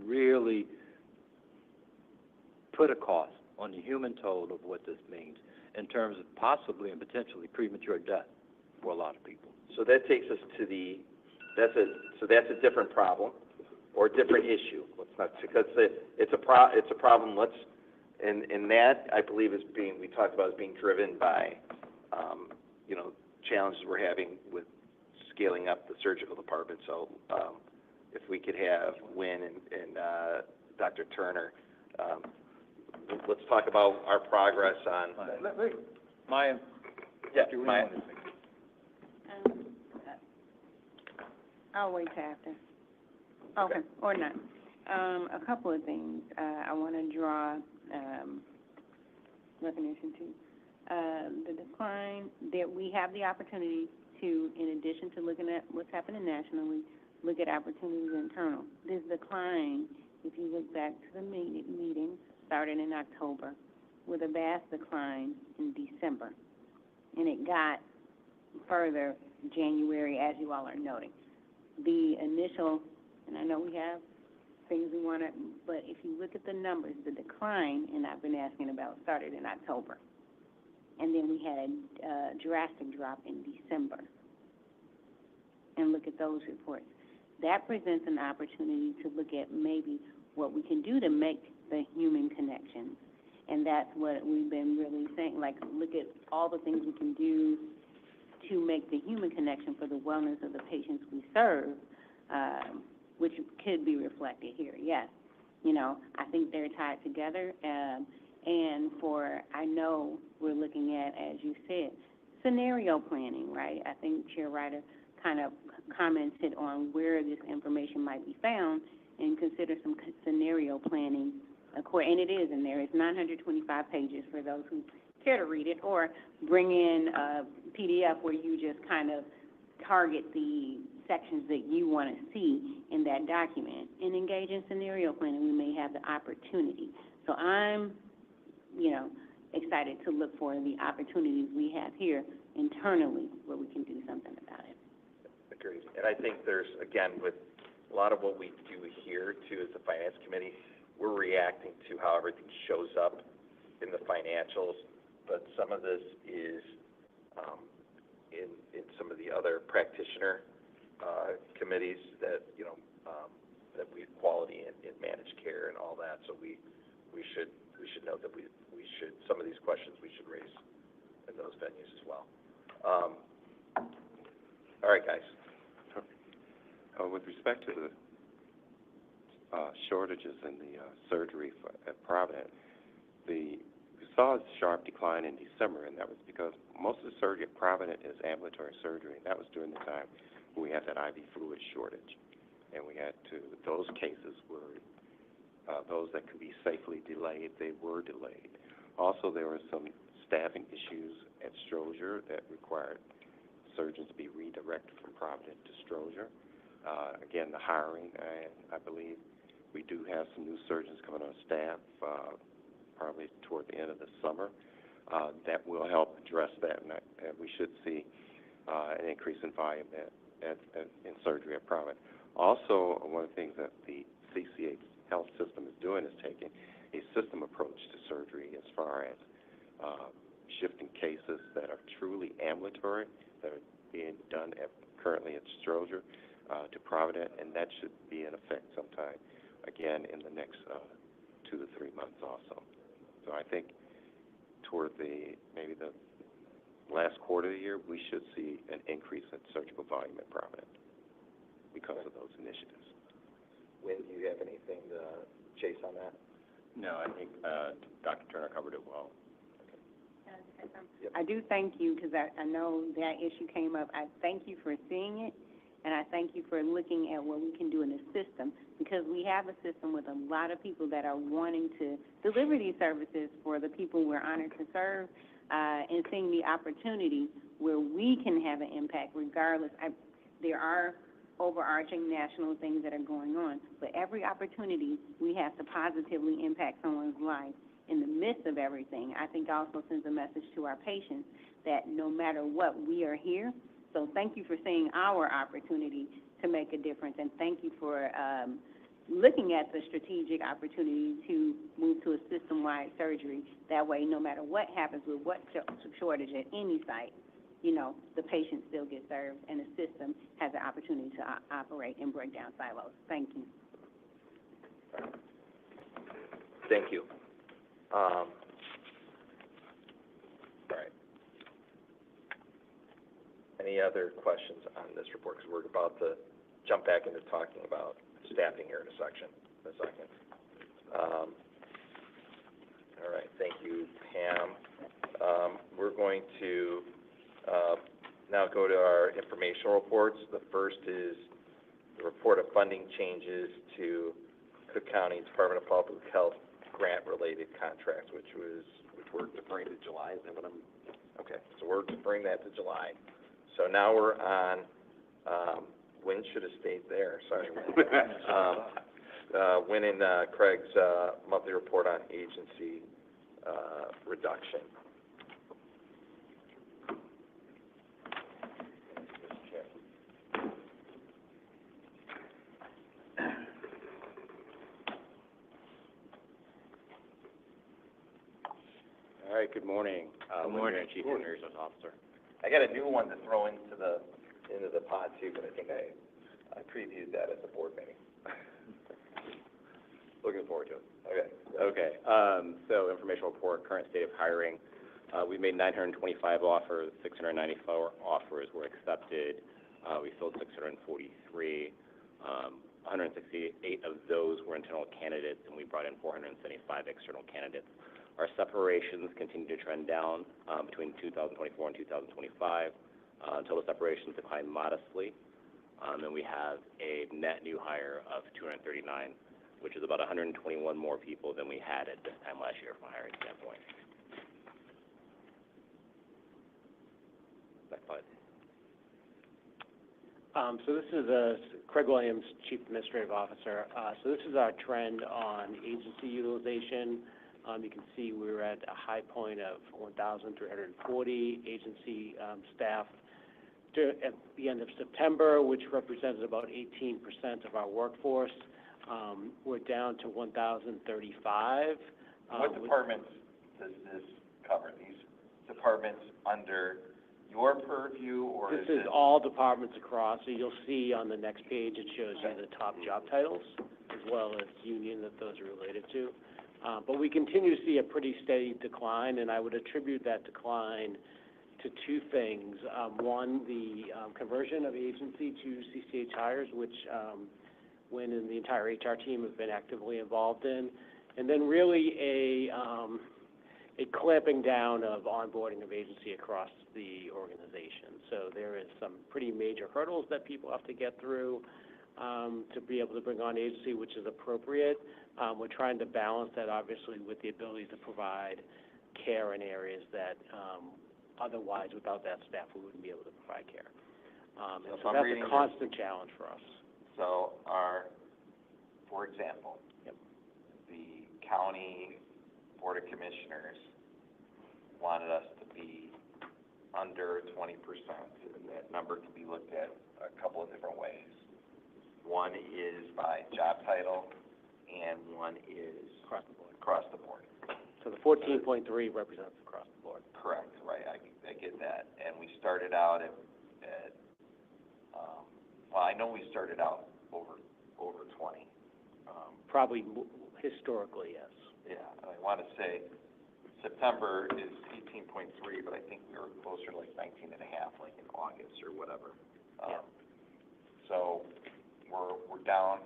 really put a cost on the human toll of what this means in terms of possibly and potentially premature death for a lot of people. So that takes us to that's a different problem or a different issue. Because it's a problem. And that I believe we talked about as being driven by challenges we're having with scaling up the surgical department. So if we could have Wynn and Dr. Turner, let's talk about our progress on. Maya. Yeah, Maya. I'll wait till after. Okay, or not. A couple of things I want to draw recognition to. The decline, that we have the opportunity to, in addition to looking at what's happening nationally, look at opportunities internal. This decline, if you look back to the meeting, started in October, with a vast decline in December. And it got further January, as you all are noting. The initial, and I know we have things we want to, but if you look at the numbers, the decline, and I've been asking about, started in October. and then we had a drastic drop in December. And look at those reports. That presents an opportunity to look at maybe what we can do to make the human connections. And that's what we've been really saying, like, look at all the things we can do to make the human connection for the wellness of the patients we serve, which could be reflected here, yes. You know, I think they're tied together, and I know we're looking at, as you said, scenario planning, right? I think Chair Ryder kind of commented on where this information might be found and consider some scenario planning. And it is in there. It's 925 pages for those who care to read it, or bring in a PDF where you just kind of target the sections that you want to see in that document and engage in scenario planning. We may have the opportunity. So I'm, you know, excited to look for the opportunities we have here internally where we can do something about it. Agreed. And I think there's, again, with a lot of what we do here, too, as the Finance Committee, we're reacting to how everything shows up in the financials, but some of this is in some of the other practitioner committees that, you know, that we quality and managed care and all that. So we should note that we should, some of these questions we should raise in those venues as well. All right, guys. With respect to the shortages in the surgery at Providence, we saw a sharp decline in December, and that was because most of the surgery at Providence is ambulatory surgery, and that was during the time when we had that IV fluid shortage. And we had to, those cases were those that could be safely delayed, they were delayed. Also, there were some staffing issues at Stroger that required surgeons to be redirected from Providence to Stroger. Again, the hiring, I believe we do have some new surgeons coming on staff probably toward the end of the summer. That will help address that, and we should see an increase in volume in surgery at Providence. Also, one of the things that the CCH health system is doing is taking a system approach to surgery as far as shifting cases that are truly ambulatory, that are being done currently at Stroger, to Providence, and that should be in effect sometime, again, in the next 2 to 3 months also. So I think toward maybe the last quarter of the year, we should see an increase in surgical volume at Providence because of those initiatives. Wynn, do you have anything to chase on that? No, I think Dr. Turner covered it well. Yep. I do thank you, because I know that issue came up. I thank you for seeing it, and I thank you for looking at what we can do in the system, because we have a system with a lot of people that are wanting to deliver these services for the people we're honored to serve, and seeing the opportunity where we can have an impact regardless. There are overarching national things that are going on, but every opportunity we have to positively impact someone's life in the midst of everything, I think also sends a message to our patients that no matter what, we are here. So thank you for seeing our opportunity to make a difference, and thank you for looking at the strategic opportunity to move to a system-wide surgery. That way, no matter what happens with what shortage at any site, you know, the patient still gets served, and the system has the opportunity to operate and break down silos. Thank you. Thank you. All right. Any other questions on this report? Because we're about to jump back into talking about staffing here in a second. All right, thank you, Pam. We're going to now go to our informational reports. The first is the report of funding changes to Cook County Department of Public Health grant-related contracts, which we're deferring to July. Is that what okay, so we're deferring that to July. So now we're on, Wynn should have stayed there, sorry. Wynn and Craig's monthly report on agency reduction. All right, good morning. Winter and Chief Human Resource Officer. I got a new one to throw into the pot too, but I think I previewed that at the board meeting. Looking forward to it. Okay. So informational report, current state of hiring. We made 925 offers, 694 offers were accepted. We filled 643. 168 of those were internal candidates, and we brought in 475 external candidates. Our separations continue to trend down between 2024 and 2025. Total separations declined modestly, and we have a net new hire of 239, which is about 121 more people than we had at this time last year from a hiring standpoint. Next slide. So this is Craig Williams, Chief Administrative Officer. So this is our trend on agency utilization. You can see we're at a high point of 1,340 agency staff at the end of September, which represented about 18% of our workforce. We're down to 1,035. What departments does this cover? These departments under your purview, or this is all departments across. So you'll see on the next page, it shows you the top job titles as well as union that those are related to. But we continue to see a pretty steady decline, and I would attribute that decline to two things. One, the conversion of agency to CCH hires, which Wynn and the entire HR team have been actively involved in, and then really a clamping down of onboarding of agency across the organization. So there is some pretty major hurdles that people have to get through to be able to bring on agency, which is appropriate. We're trying to balance that, obviously, with the ability to provide care in areas that otherwise, without that staff, we wouldn't be able to provide care. And so that's a constant challenge for us. So for example, the county Board of Commissioners wanted us to be under 20%, and that number can be looked at a couple of different ways. One is by job title, and one is Across the board. Across the board. So the 14.3 represents across the board. Correct, right, I get that. And we started out at well, I know we started out over 20. Probably historically, yes. Yeah, I want to say September is 18.3, but I think we were closer to like 19 and a half, like in August or whatever. So we're down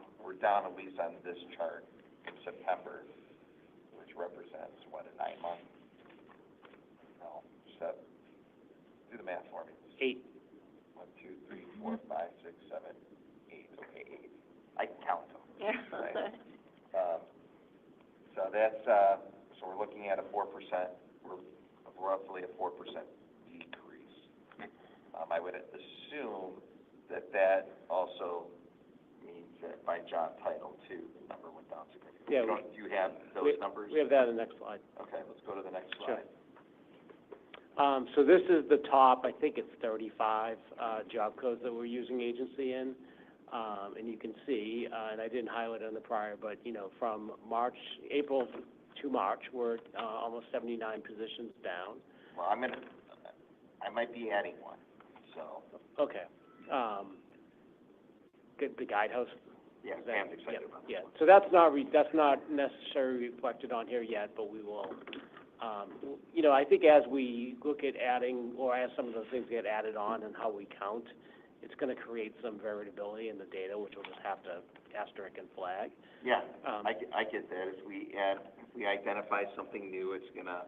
at least on this chart in September, which represents what, a 9 month? No, do the math for me. 8. 1, 2, 3, 4, 5, 6, 7, 8. Okay, 8. I can count them. Yeah. Right. So that's so we're looking at a 4%, roughly a 4% decrease. I would assume that also means that by job title too, the number went down significantly. Yeah, Do you have those numbers? We have that in the next slide. Okay, let's go to the next slide. Sure. So this is the top, I think it's 35 job codes that we're using agency in. And you can see, and I didn't highlight it on the prior, but, from April to March, we're almost 79 positions down. Well, I might be adding one, so. Okay. The guidehouse. Yeah, Pam's excited about that. Yeah, so that's not necessarily reflected on here yet, but we will. I think as we look at adding, or as some of those things get added on and how we count, it's going to create some variability in the data, which we'll just have to asterisk and flag. Yeah, I get that. If we identify something new, it's gonna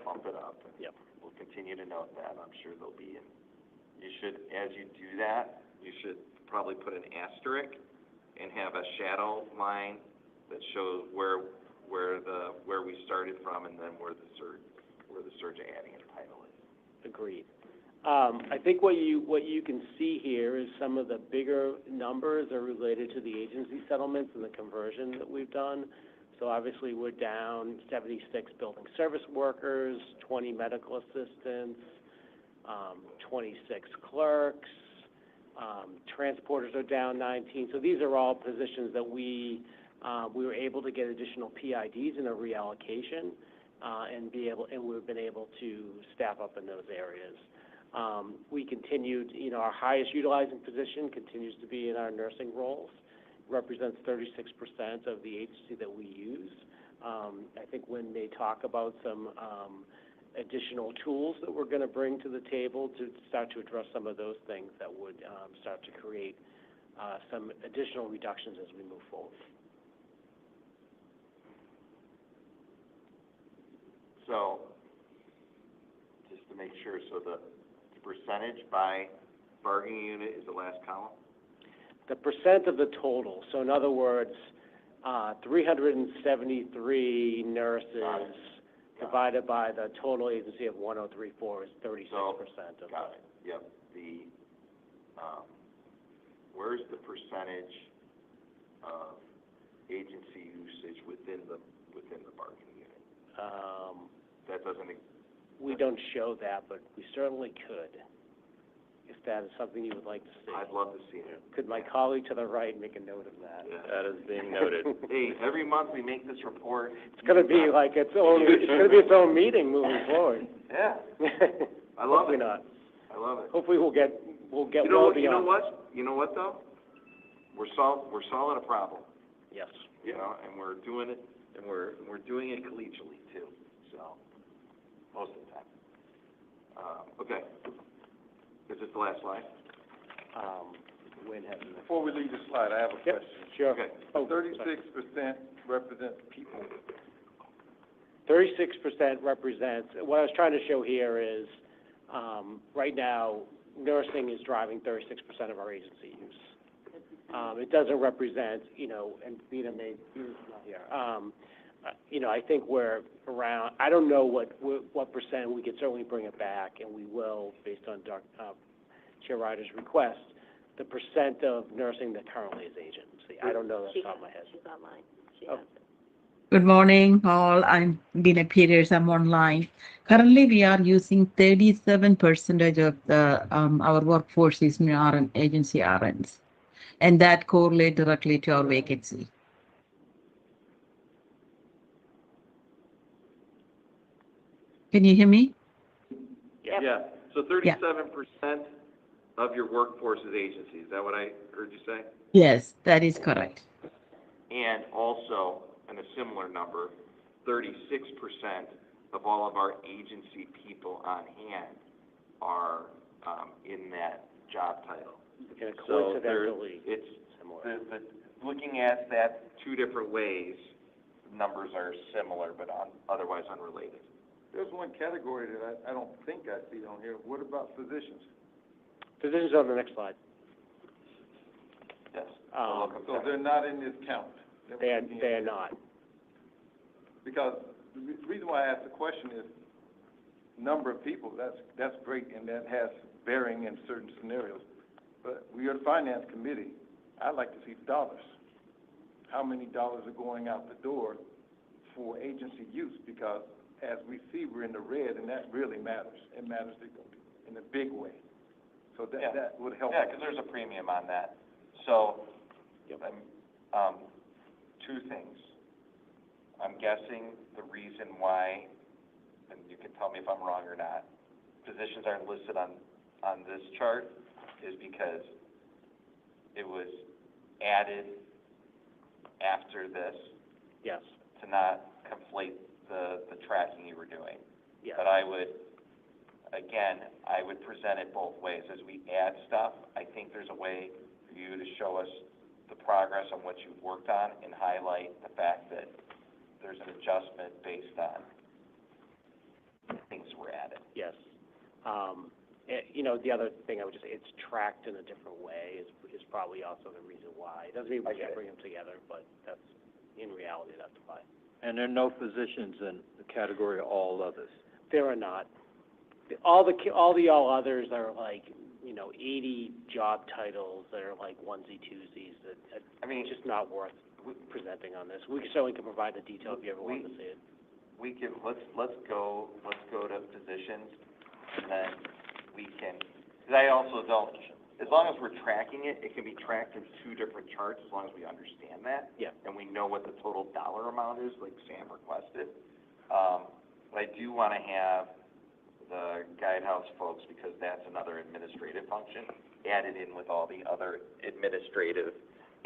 bump it up. Yep. We'll continue to note that. I'm sure there'll be. You should, as you do that, you should probably put an asterisk and have a shadow line that shows where we started from, and then where the surge adding a title is. Agreed. I think what you can see here is some of the bigger numbers are related to the agency settlements and the conversion that we've done. So obviously we're down 76 building service workers, 20 medical assistants, 26 clerks, transporters are down 19. So these are all positions that we were able to get additional PIDs in a reallocation. and we've been able to staff up in those areas. We continued, our highest utilizing position continues to be in our nursing roles, represents 36% of the agency that we use. I think when they talk about some additional tools that we're going to bring to the table to start to address some of those things that would start to create some additional reductions as we move forward. So, just to make sure, so the percentage by bargaining unit is the last column? The percent of the total, so in other words, 373 nurses divided by the total agency of 1034 is 36% of got it. Yep. Where's the percentage of agency usage within the bargaining unit? That doesn't. We don't show that, but we certainly could, if that is something you would like to see. I'd love to see it. Could my colleague to the right make a note of that? Yeah. That is being noted. Hey, every month we make this report. It's going to be like it's going to be its own meeting moving forward. Yeah. I love Hopefully it. not. I love it. Hopefully we'll get well beyond. You know what though? We're solving a problem. Yes. And we're doing it, and we're doing it collegially too. So most of the time. Okay. Is this the last slide? Wayne has the next. Before we leave the slide, I have a Yep. question. Sure. Okay. 36% represents people. 36% represents, what I was trying to show here is, right now, nursing is driving 36% of our agency use. It doesn't represent, and Vita May's not here. I think we're around, I don't know what percent, we could certainly bring it back, and we will, based on Chair Ryder's request, the percent of nursing that currently is agency. I don't know that off the top of my head. She's online. She Oh. has it. Good morning, all. I'm Dina Peters. I'm online. Currently, we are using 37% of the our workforce is RN, agency RNs, and that correlates directly to our vacancy. Can you hear me? Yep. Yeah. So 37% of your workforce is agency. Is that what I heard you say? Yes, that is correct. And also, in a similar number, 36% of all of our agency people on hand are in that job title. And So coincidentally, it's similar. looking at that two different ways, numbers are similar but otherwise unrelated. There's one category that I don't think I see on here. What about physicians? Physicians on the next slide. Yes. So they're not in this count? They are not. Because the reason why I asked the question is number of people, that's great, and that has bearing in certain scenarios. But we are the finance committee. I'd like to see dollars. How many dollars are going out the door for agency use? Because as we see, we're in the red, and that really matters. It matters in a big way. So that would help. Yeah, because there's a premium on that. So, two things. I'm guessing the reason why, and you can tell me if I'm wrong or not, physicians aren't listed on this chart is because it was added after this. Yes. To not conflate the tracking you were doing. Yes. But I would present it both ways. As we add stuff, I think there's a way for you to show us the progress on what you've worked on and highlight the fact that there's an adjustment based on things that were added. Yes. The other thing I would just say, it's tracked in a different way is probably also the reason why. It doesn't mean we can't bring them together, but that's, in reality, that's why. And there are no physicians in the category of all others. There are not. All the all others are like, 80 job titles that are like onesie-twosies that it's just not worth presenting on this. We certainly can provide the detail if you ever want to see it. We can, let's go to physicians, and then we can, because I also don't, as long as we're tracking it, it can be tracked in two different charts as long as we understand that. Yeah. And we know what the total dollar amount is, like Sam requested. But I do want to have the guidehouse folks, because that's another administrative function, added in with all the other administrative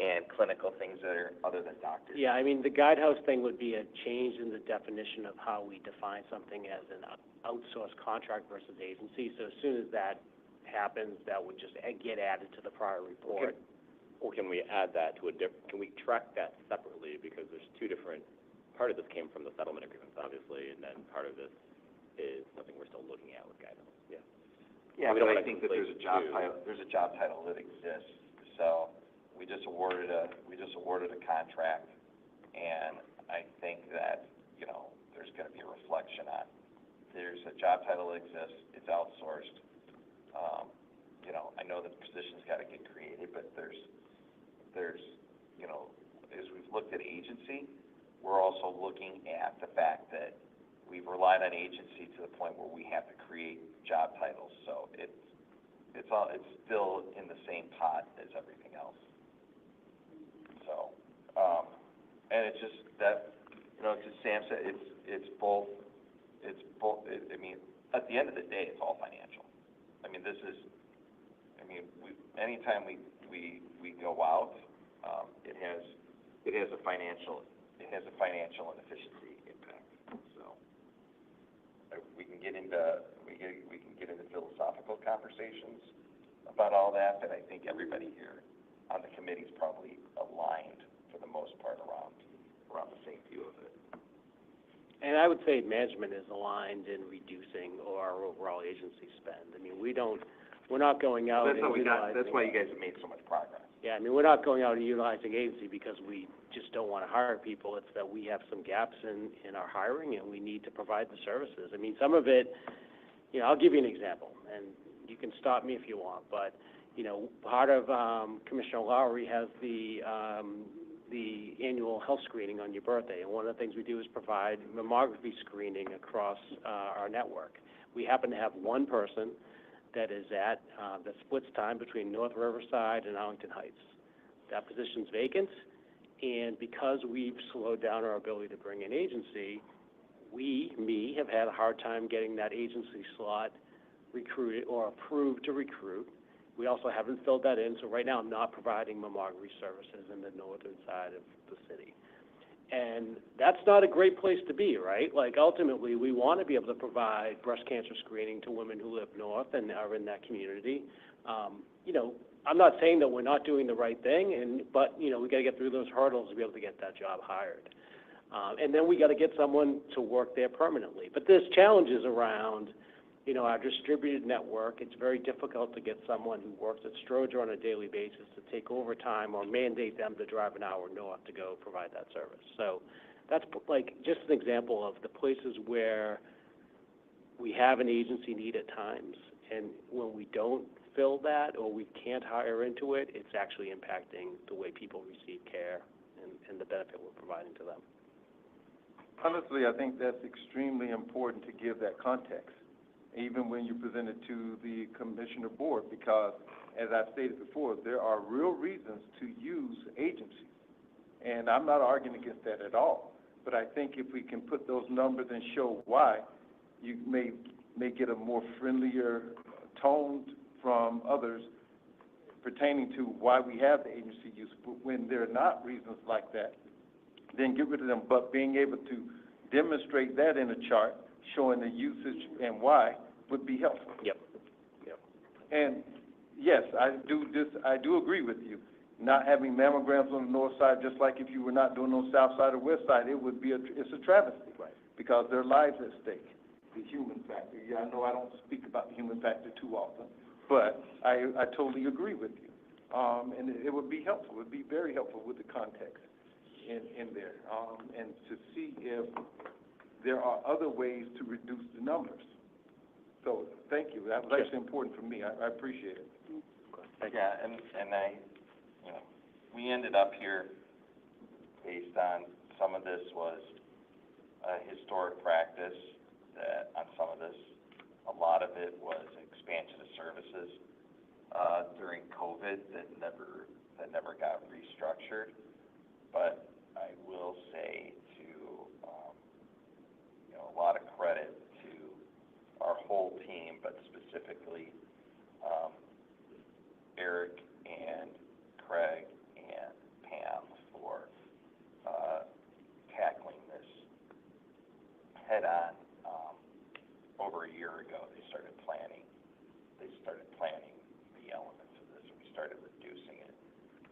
and clinical things that are other than doctors. Yeah, I mean, the guidehouse thing would be a change in the definition of how we define something as an outsourced contract versus agency. So as soon as that happens, that would just get added to the prior report. Or can we add that to can we track that separately? Because there's two different, part of this came from the settlement agreements, obviously, and then part of this is something we're still looking at with guidance. Yeah. Yeah, We don't but I wanna think that there's a conflate job title that exists. So we just awarded a contract, and I think that, you know, there's gonna be a reflection on, there's a job title that exists, it's outsourced. You know, I know the position's gotta get created, but there's, you know, as we've looked at agency, we're also looking at the fact that we've relied on agency to the point where we have to create job titles. So it's still in the same pot as everything else. So, and it's just that, you know, just Sam said, it's both, I mean, at the end of the day, it's all financial. I mean, anytime we go out, it has a financial and efficiency impact. So we can get into philosophical conversations about all that, but I think everybody here on the committee is probably aligned for the most part around the same view of it. And I would say management is aligned in reducing our overall agency spend. I mean, we're not going out and utilizing. That's why you guys have made so much progress. Yeah, I mean, we're not going out and utilizing agency because we just don't want to hire people. It's that we have some gaps in our hiring, and we need to provide the services. I mean, some of it, you know, I'll give you an example, and you can stop me if you want, but, you know, part of Commissioner Lowry has the annual health screening on your birthday, and one of the things we do is provide mammography screening across our network. We happen to have one person that is that splits time between North Riverside and Arlington Heights. That position's vacant, and because we've slowed down our ability to bring in agency, we have had a hard time getting that agency slot recruited or approved to recruit. We also haven't filled that in, so right now I'm not providing mammography services in the northern side of the city. And that's not a great place to be, right? Like, ultimately, we want to be able to provide breast cancer screening to women who live north and are in that community. You know, I'm not saying that we're not doing the right thing, but, you know, we got to get through those hurdles to be able to get that job hired. And then we got to get someone to work there permanently. But there's challenges around, you know, our distributed network. It's very difficult to get someone who works at Stroger on a daily basis to take overtime or mandate them to drive an hour north to go provide that service. So that's like just an example of the places where we have an agency need at times, and when we don't fill that or we can't hire into it, it's actually impacting the way people receive care and the benefit we're providing to them. Honestly, I think that's extremely important to give that context, even when you present it to the commissioner board, because, as I've stated before, there are real reasons to use agencies. And I'm not arguing against that at all. But I think if we can put those numbers and show why, you may get a more friendlier tone from others pertaining to why we have the agency use. But when there are not reasons like that, then get rid of them. But being able to demonstrate that in a chart, showing the usage and why, would be helpful. Yep. And yes, I do agree with you. Not having mammograms on the north side, just like if you were not doing on the south side or west side, it's a travesty. Right. Because there are lives at stake. The human factor. Yeah, I know I don't speak about the human factor too often, but I totally agree with you. And it would be helpful. It would be very helpful with the context in there, and to see if there are other ways to reduce the numbers. So, thank you. That was actually important for me. I appreciate it. Yeah, and you know, we ended up here based on some of this was a historic practice that on some of this, a lot of it was expansion of services during COVID that never got restructured. But I will say to, you know, a lot of credit to our whole team, but specifically, Eric and Craig and Pam for, tackling this head-on. Over a year ago, they started planning the elements of this, and we started reducing it.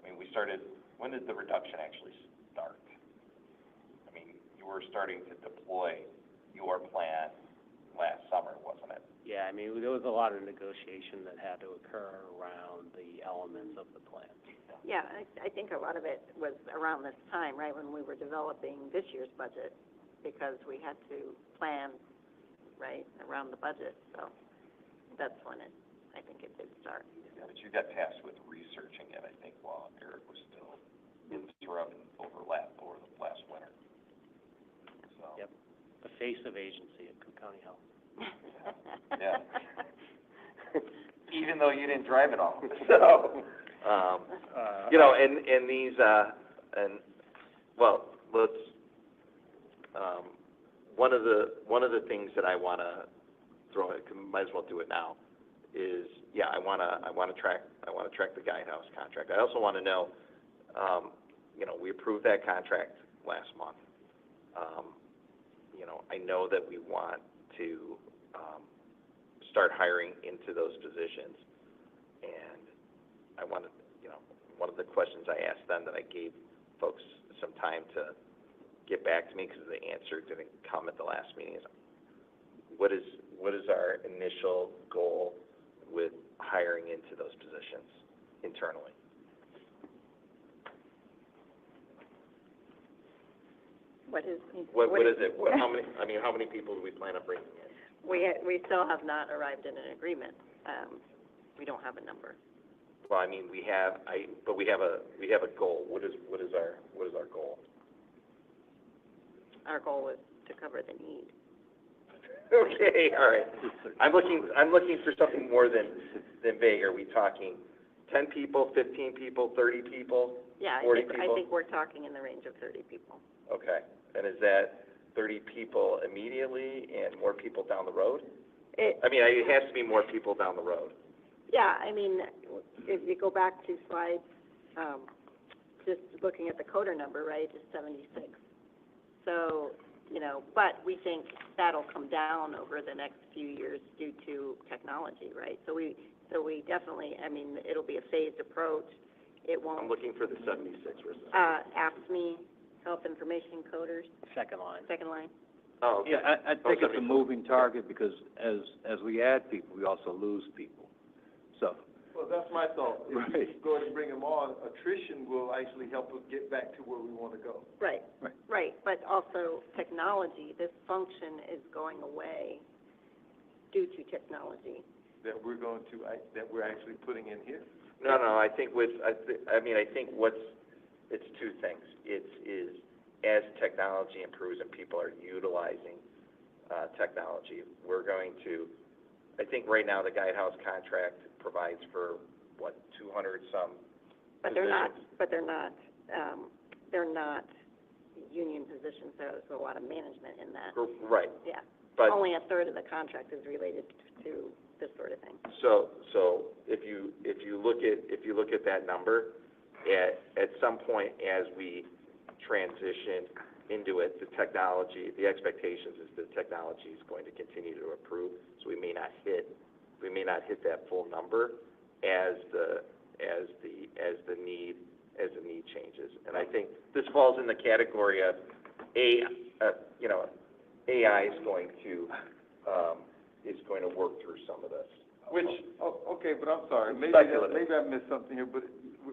I mean, when did the reduction actually start? I mean, you were starting to deploy your plan last summer, wasn't it? Yeah, I mean, there was a lot of negotiation that had to occur around the elements of the plan. Yeah, I think a lot of it was around this time, right, when we were developing this year's budget, because we had to plan, right, around the budget, so that's when I think it did start. Yeah, but you got tasked with researching it, I think, while Eric was still in Thrum and over the last winter. So. Yep, the face of agency at Cook County Health. Yeah. Even though you didn't drive it all. So, you know, and these, well, let's, one of the things that I want to throw in, might as well do it now, is, yeah, I want to track the guidehouse contract. I also want to know, you know, we approved that contract last month. You know, I know that we want to start hiring into those positions, and I want to, you know, one of the questions I asked them that I gave folks some time to get back to me because the answer didn't come at the last meeting is, what is our initial goal with hiring into those positions internally? What is it? How many people do we plan on bringing in? We still have not arrived in an agreement. We don't have a number. Well, I mean, we have a goal. What is our goal? Our goal is to cover the need. Okay, all right. I'm looking for something more than vague. Are we talking 10 people, 15 people, 30 people, Yeah, 40 people? I think we're talking in the range of 30 people. Okay, and is that 30 people immediately and more people down the road? It has to be more people down the road. Yeah, I mean, if you go back to slide, just looking at the coder number, right, it's 76. So, you know, but we think that'll come down over the next few years due to technology, right? So we definitely, I mean, it'll be a phased approach. It won't. I'm looking for the 76 versus. AFSCME, Health Information Coders. Second line. Second line. Oh, okay. Yeah, I think it's a moving target because as we add people, we also lose people. So. Well, that's my thought. If Right. we go ahead and bring them on, attrition will actually help us get back to where we want to go. Right. Right. Right, but also technology, this function is going away due to technology. That we're actually putting in here. No, I think it's two things. It's as technology improves and people are utilizing technology, we're going to, I think right now the Guidehouse contract provides for, 200 some But positions? they're not union positions, there's a lot of management in that. Right. Yeah. But Only a third of the contract is related to this sort of thing. So if you look at that number, at some point as we transition into it, the expectations is the technology is going to continue to improve, so we may not hit that full number as the need changes. And I think this falls in the category of AI is going to work through some of this. Which Okay, but I'm sorry, maybe I missed something here, but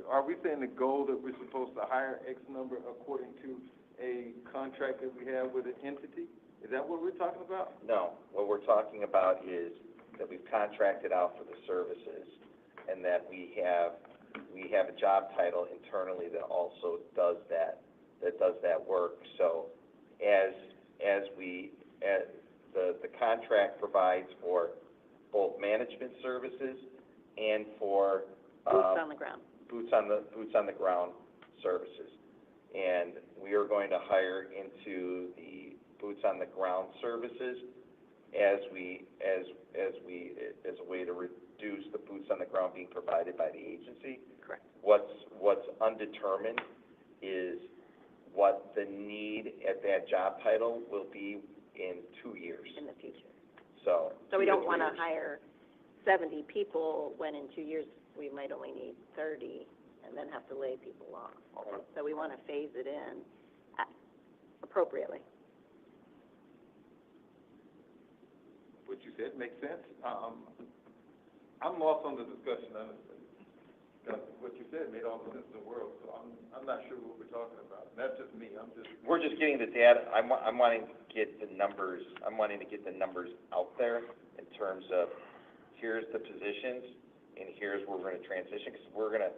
are we saying the goal that we're supposed to hire X number according to a contract that we have with an entity? Is that what we're talking about? No, what we're talking about is that we've contracted out for the services and that we have a job title internally that also does that work. So the contract provides for both management services and for Boots on the ground. boots on the ground services. And we are going to hire into the boots on the ground services as a way to reduce the boots on the ground being provided by the agency. Correct. What's undetermined is what the need at that job title will be in 2 years. In the future. So We 2 to don't 3 want to years. hire 70 people when in 2 years we might only need 30 and then have to lay people off. Okay. So we want to phase it in appropriately. What you said makes sense. I'm lost on the discussion, honestly. What you said made all the sense in the world, so I'm not sure what we're talking about. And that's just me, We're just getting the data. I'm wanting to get the numbers. I'm wanting to get the numbers out there in terms of here's the positions and here's where we're going to transition, because we're going to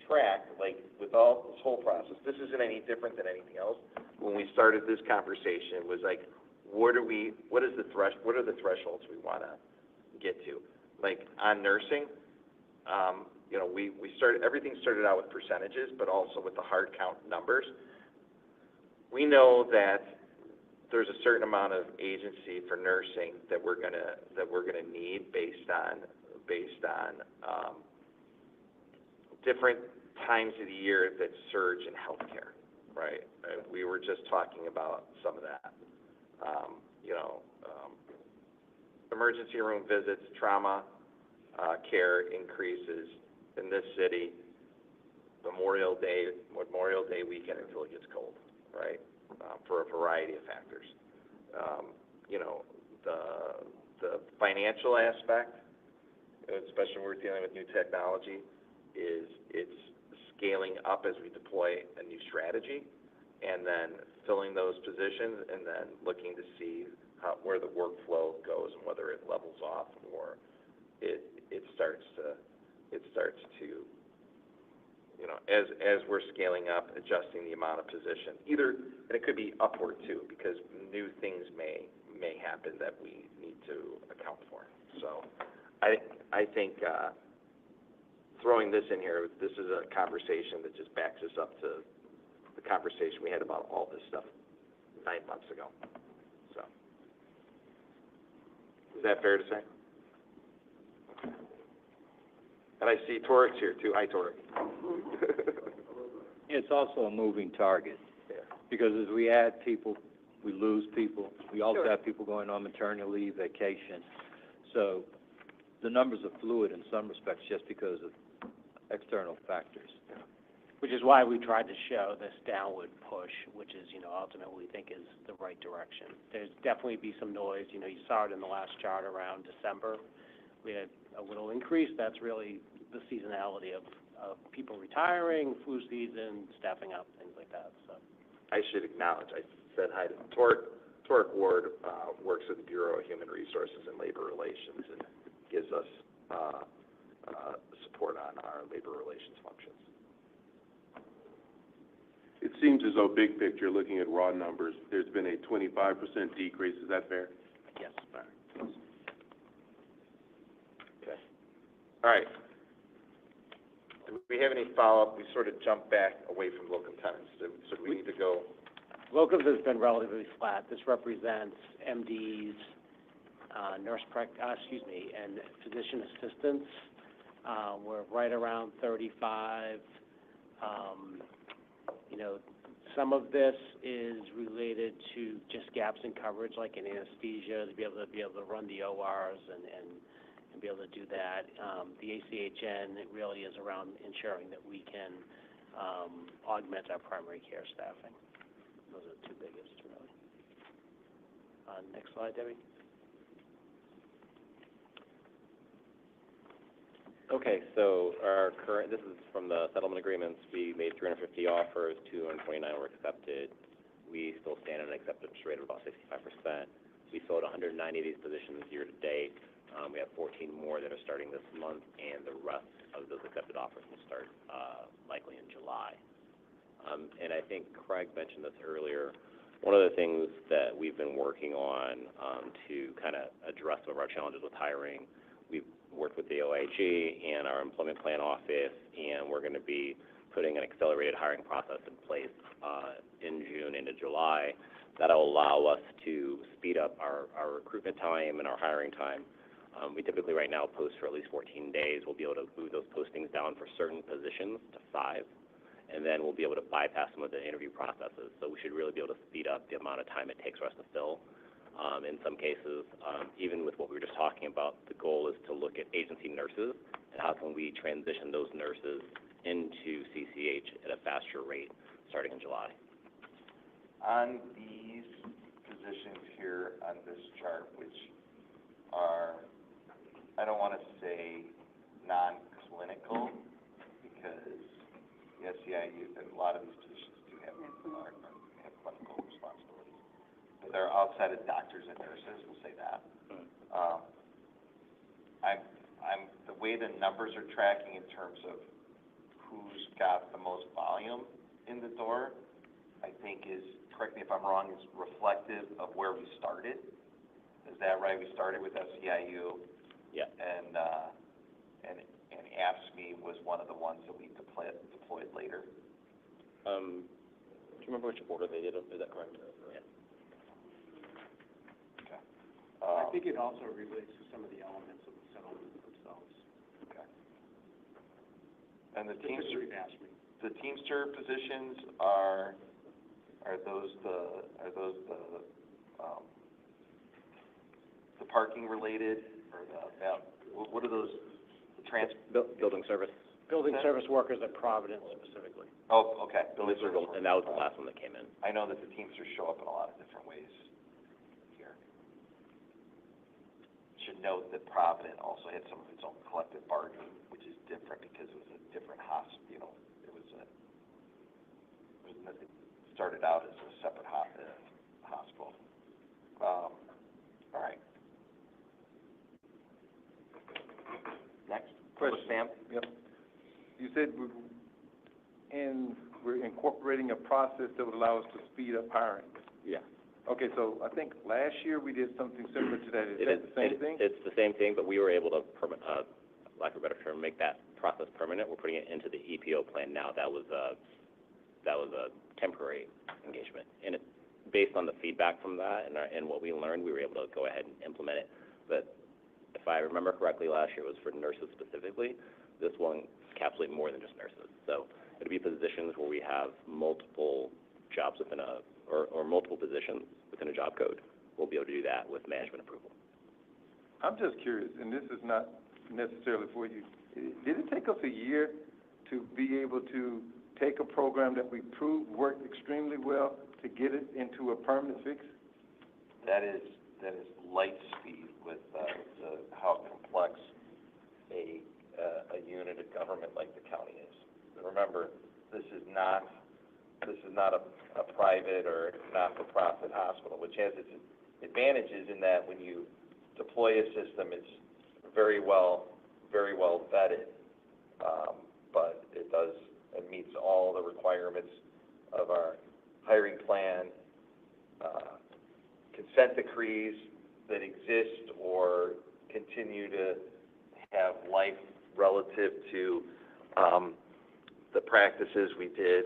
track, like with all this whole process. This isn't any different than anything else. When we started this conversation, it was like, what are the thresholds we want to get to? Like on nursing, you know, everything started out with percentages, but also with the hard count numbers. We know that there's a certain amount of agency for nursing that we're gonna need based on different times of the year that surge in healthcare, right? We were just talking about some of that. You know, emergency room visits, trauma care increases in this city, Memorial Day weekend until it gets cold, right? For a variety of factors. You know, the financial aspect, especially when we're dealing with new technology, it's scaling up as we deploy a new strategy, and then filling those positions, and then looking to see where the workflow goes and whether it levels off or it starts to, you know, as we're scaling up, adjusting the amount of position. And it could be upward too, because new things may happen that we need to account for. So I think throwing this in here, this is a conversation that just backs us up to the conversation we had about all this stuff 9 months ago. So, is that fair to say? And I see Torik's here too. Hi, Torik. It's also a moving target, Yeah. because as we add people, we lose people. We also Sure. have people going on maternity leave, vacation. So the numbers are fluid in some respects just because of external factors. Which is why we tried to show this downward push, which is, you know, ultimately we think is the right direction. There's definitely be some noise. You know, you saw it in the last chart around December. We had a little increase. That's really the seasonality of people retiring, flu season, staffing up, things like that. So I should acknowledge, I said hi to Torik Ward, works with the Bureau of Human Resources and Labor Relations, and gives us support on our labor relations functions. It seems as though, big picture, looking at raw numbers, there's been a 25% decrease. Is that fair? yes. Okay. All right. Do we have any follow-up? We sort of jumped back away from locum tenens. So do we need to go? Locums has been relatively flat. This represents MDs, and physician assistants. We're right around 35. You know, some of this is related to just gaps in coverage, like in anesthesia, to be able to run the ORs and be able to do that. The ACHN, it really is around ensuring that we can augment our primary care staffing. Those are the two biggest, really. Next slide, Debbie. Okay, so this is from the settlement agreements. We made 350 offers, 229 were accepted. We still stand at an acceptance rate of about 65%. We filled 190 of these positions year to date. We have 14 more that are starting this month, and the rest of those accepted offers will start likely in July. And I think Craig mentioned this earlier. One of the things that we've been working on to kind of address some of our challenges with hiring, worked with the OIG and our employment plan office, and we're going to be putting an accelerated hiring process in place in June into July. That'll allow us to speed up our recruitment time and our hiring time. We typically right now post for at least 14 days. We'll be able to move those postings down for certain positions to 5, and then we'll be able to bypass some of the interview processes. So we should really be able to speed up the amount of time it takes for us to fill. In some cases, even with what we were just talking about, the goal is to look at agency nurses and how can we transition those nurses into CCH at a faster rate starting in July. On these positions here on this chart, which are, I don't want to say non-clinical, because the SEIU, a lot of these positions do have clinical responsibilities, but they're outside of doctors and nurses, we'll say that. The way the numbers are tracking in terms of who's got the most volume in the door, I think is, correct me if I'm wrong, is reflective of where we started. Is that right? We started with SEIU. Yeah. And AFSCME was one of the ones that we deployed later. Do you remember which order they did them? Is that correct? Yeah. Okay. I think it also relates to some of the elements of the settlement themselves. Okay. And the Just Teamster, as you've asked me. the Teamster positions are those the parking related, or what are those, Building service. Building service workers at Providence specifically. Oh, okay. And that was the last one that came in. I know that the Teamsters show up in a lot of different ways here. Should note that Provident also had some of its own collective bargaining, which is different because it was a different hospital. It started out as a separate hospital. All right. Next. Question. Sam? Yep. You said we're incorporating a process that would allow us to speed up hiring. Yeah. Okay, so I think last year we did something similar to that. Is that the same thing? It's the same thing, but we were able to, lack of a better term, make that process permanent. We're putting it into the EPO plan now. That was a temporary engagement, and it, based on the feedback from that and what we learned, we were able to go ahead and implement it. But if I remember correctly, last year it was for nurses specifically. This will encapsulate more than just nurses. So it'll be positions where we have multiple jobs within or multiple positions within a job code. We'll be able to do that with management approval. I'm just curious, and this is not necessarily for you. Did it take us a year to be able to take a program that we proved worked extremely well to get it into a permanent fix? That is light speed with how complex a unit of government like the county is. Remember, this is not a private or not-for-profit hospital, which has its advantages in that when you deploy a system, it's very well vetted, but it meets all the requirements of our hiring plan, consent decrees that exist or continue to have life relative to the practices we did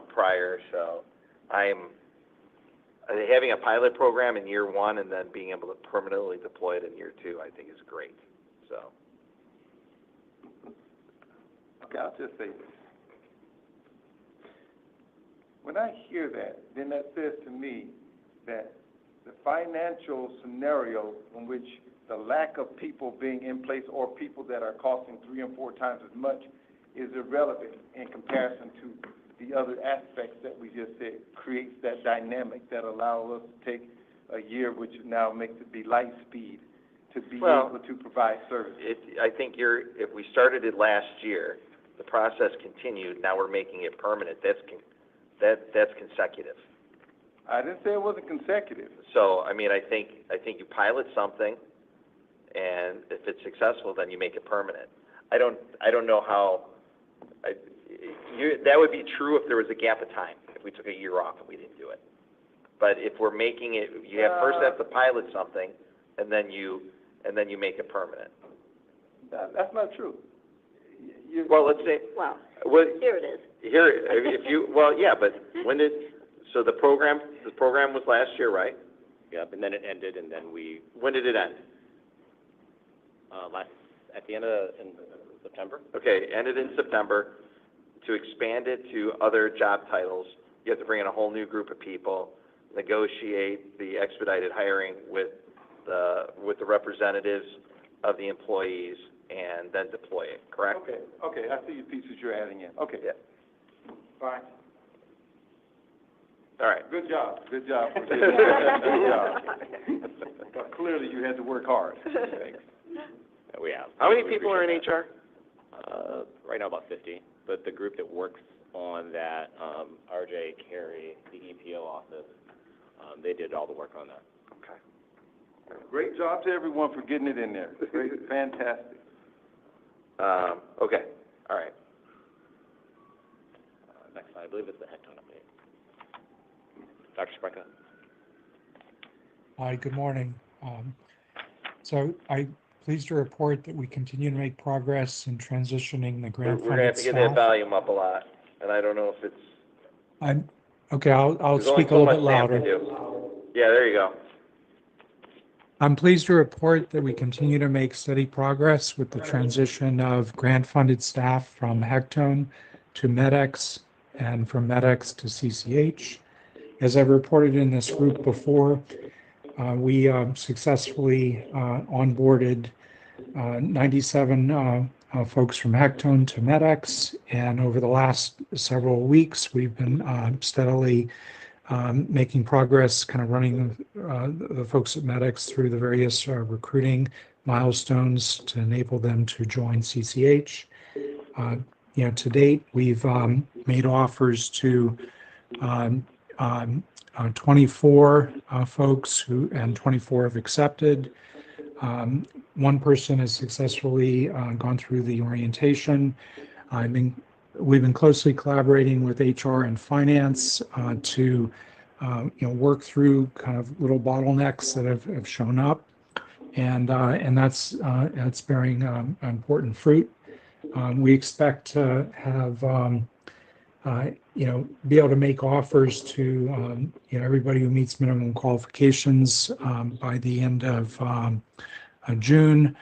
prior. So having a pilot program in year 1 and then being able to permanently deploy it in year 2, I think is great. So. Okay, I'll just say this. When I hear that, then that says to me that the financial scenario in which the lack of people being in place or people that are costing 3 and 4 times as much is irrelevant in comparison to the other aspects that we just said, creates that dynamic that allows us to take a year, which now makes it be light speed, to be able to provide service. I think if we started it last year, the process continued, now we're making it permanent, that's consecutive. I didn't say it wasn't consecutive. So, I mean, I think you pilot something, and if it's successful, then you make it permanent. I don't know how, that would be true if there was a gap of time, if we took a year off and we didn't do it. But if we're making it, you first have to pilot something, and then you make it permanent. That's not true. Well, let's say, Well, what, here it is. here, if you, well, yeah, but when did, so the program was last year, right? Yep, and then it ended, and then we, When did it end? at the end of, in September? Okay, ended in September. To expand it to other job titles, you have to bring in a whole new group of people, negotiate the expedited hiring with the representatives of the employees, and then deploy it, correct? Okay, I see the pieces you're adding in. Okay. Yeah. Fine. All right. Good job. Good job. Good job. But clearly you had to work hard. Thanks. We have. How many people are in HR? Right now about 50, but the group that works on that, RJ, Carey, the EPO office, they did all the work on that. Okay. Great job to everyone for getting it in there. Great, fantastic. Okay, all right. Next slide, I believe it's the headcount update. Dr. Sprecher? Hi, good morning. So I'm pleased to report that we continue to make progress in transitioning the We're grant gonna have funded to get that staff. volume up a lot, and I don't know if it's, Okay, I'll there's only speak a so little much bit Sam can louder. do. Yeah, there you go. I'm pleased to report that we continue to make steady progress with the transition of grant-funded staff from Hectone to MEDEX and from MEDEX to CCH. As I've reported in this group before, we successfully onboarded 97 folks from Hectone to MEDEX, and over the last several weeks, we've been steadily making progress, kind of running the folks at MEDEX through the various recruiting milestones to enable them to join CCH. To date, we've made offers to 24 folks and 24 have accepted. One person has successfully gone through the orientation. We've been closely collaborating with HR and finance to work through kind of little bottlenecks that have shown up, and that's bearing important fruit. We expect to have be able to make offers to everybody who meets minimum qualifications by the end of June,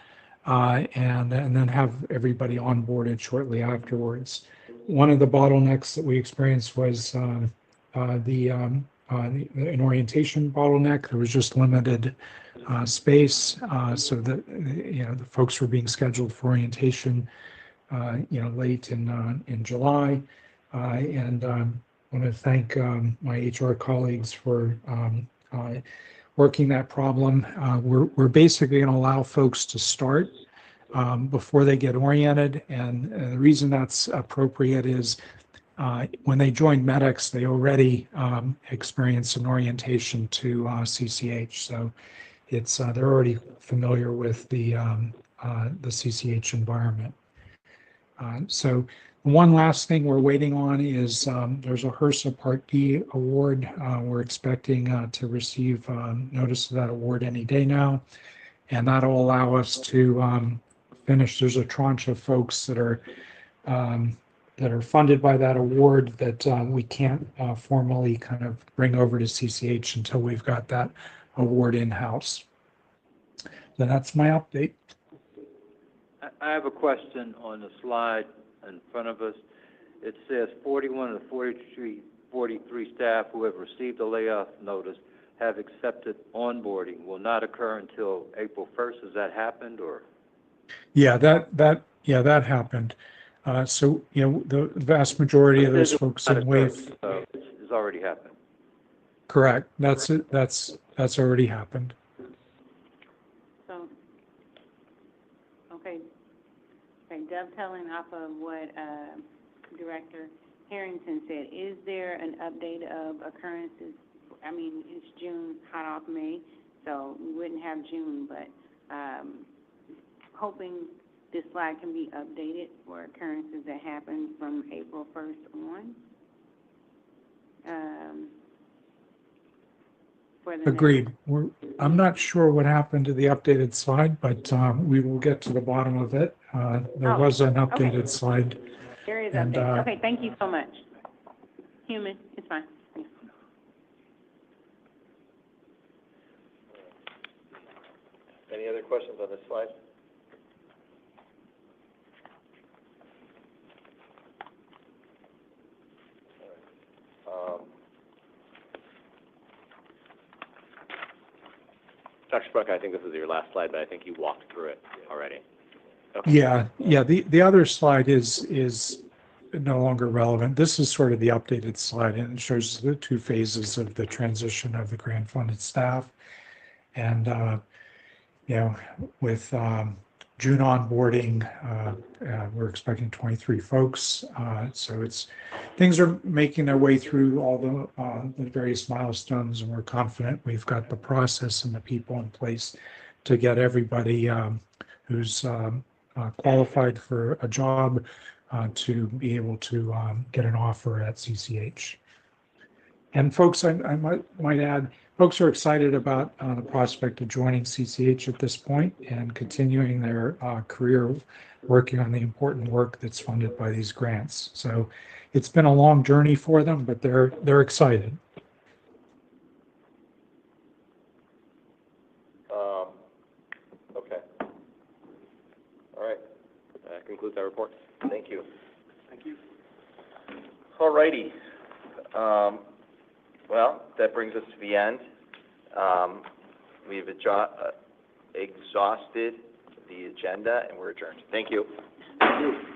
and then have everybody onboarded shortly afterwards. One of the bottlenecks that we experienced was an orientation bottleneck. There was just limited space, so that the folks were being scheduled for orientation late in July, and I want to thank my HR colleagues for working that problem. We're basically going to allow folks to start before they get oriented, and the reason that's appropriate is when they join MEDEX, they already experience an orientation to CCH, so they're already familiar with the CCH environment. So one last thing we're waiting on is there's a HRSA Part D award. We're expecting to receive notice of that award any day now, and that'll allow us to finish. There's a tranche of folks that are funded by that award that we can't formally kind of bring over to CCH until we've got that award in-house. So that's my update. I have a question on the slide in front of us. It says 41 of the 43 staff who have received a layoff notice have accepted onboarding. Will not occur until April 1st. Has that happened, or? Yeah, that happened. So the vast majority of those folks in wave. It's already happened. Correct. That's it. That's already happened. So, okay, dovetailing off of what Director Harrington said, is there an update of occurrences? I mean, it's June, hot off May, so we wouldn't have June, but hoping this slide can be updated for occurrences that happened from April 1st on. for the next. Agreed. I'm not sure what happened to the updated slide, but we will get to the bottom of it. There Oh, was an okay. updated slide. There is And, update. Okay, thank you so much. Human, it's fine. Yeah. Any other questions on this slide? Dr. Spruck, I think this is your last slide, but I think you walked through it already. Okay. Yeah. The other slide is no longer relevant. This is sort of the updated slide, and it shows the two phases of the transition of the grant funded staff. And, with June onboarding, we're expecting 23 folks. So things are making their way through all the various milestones, and we're confident we've got the process and the people in place to get everybody who's qualified for a job to be able to get an offer at CCH. And folks, I might add, folks are excited about the prospect of joining CCH at this point and continuing their career working on the important work that's funded by these grants. So it's been a long journey for them, but they're excited. Okay. All right. That concludes our report. Thank you. Thank you. All righty. Well, that brings us to the end. We've exhausted the agenda, and we're adjourned. Thank you. Thank you.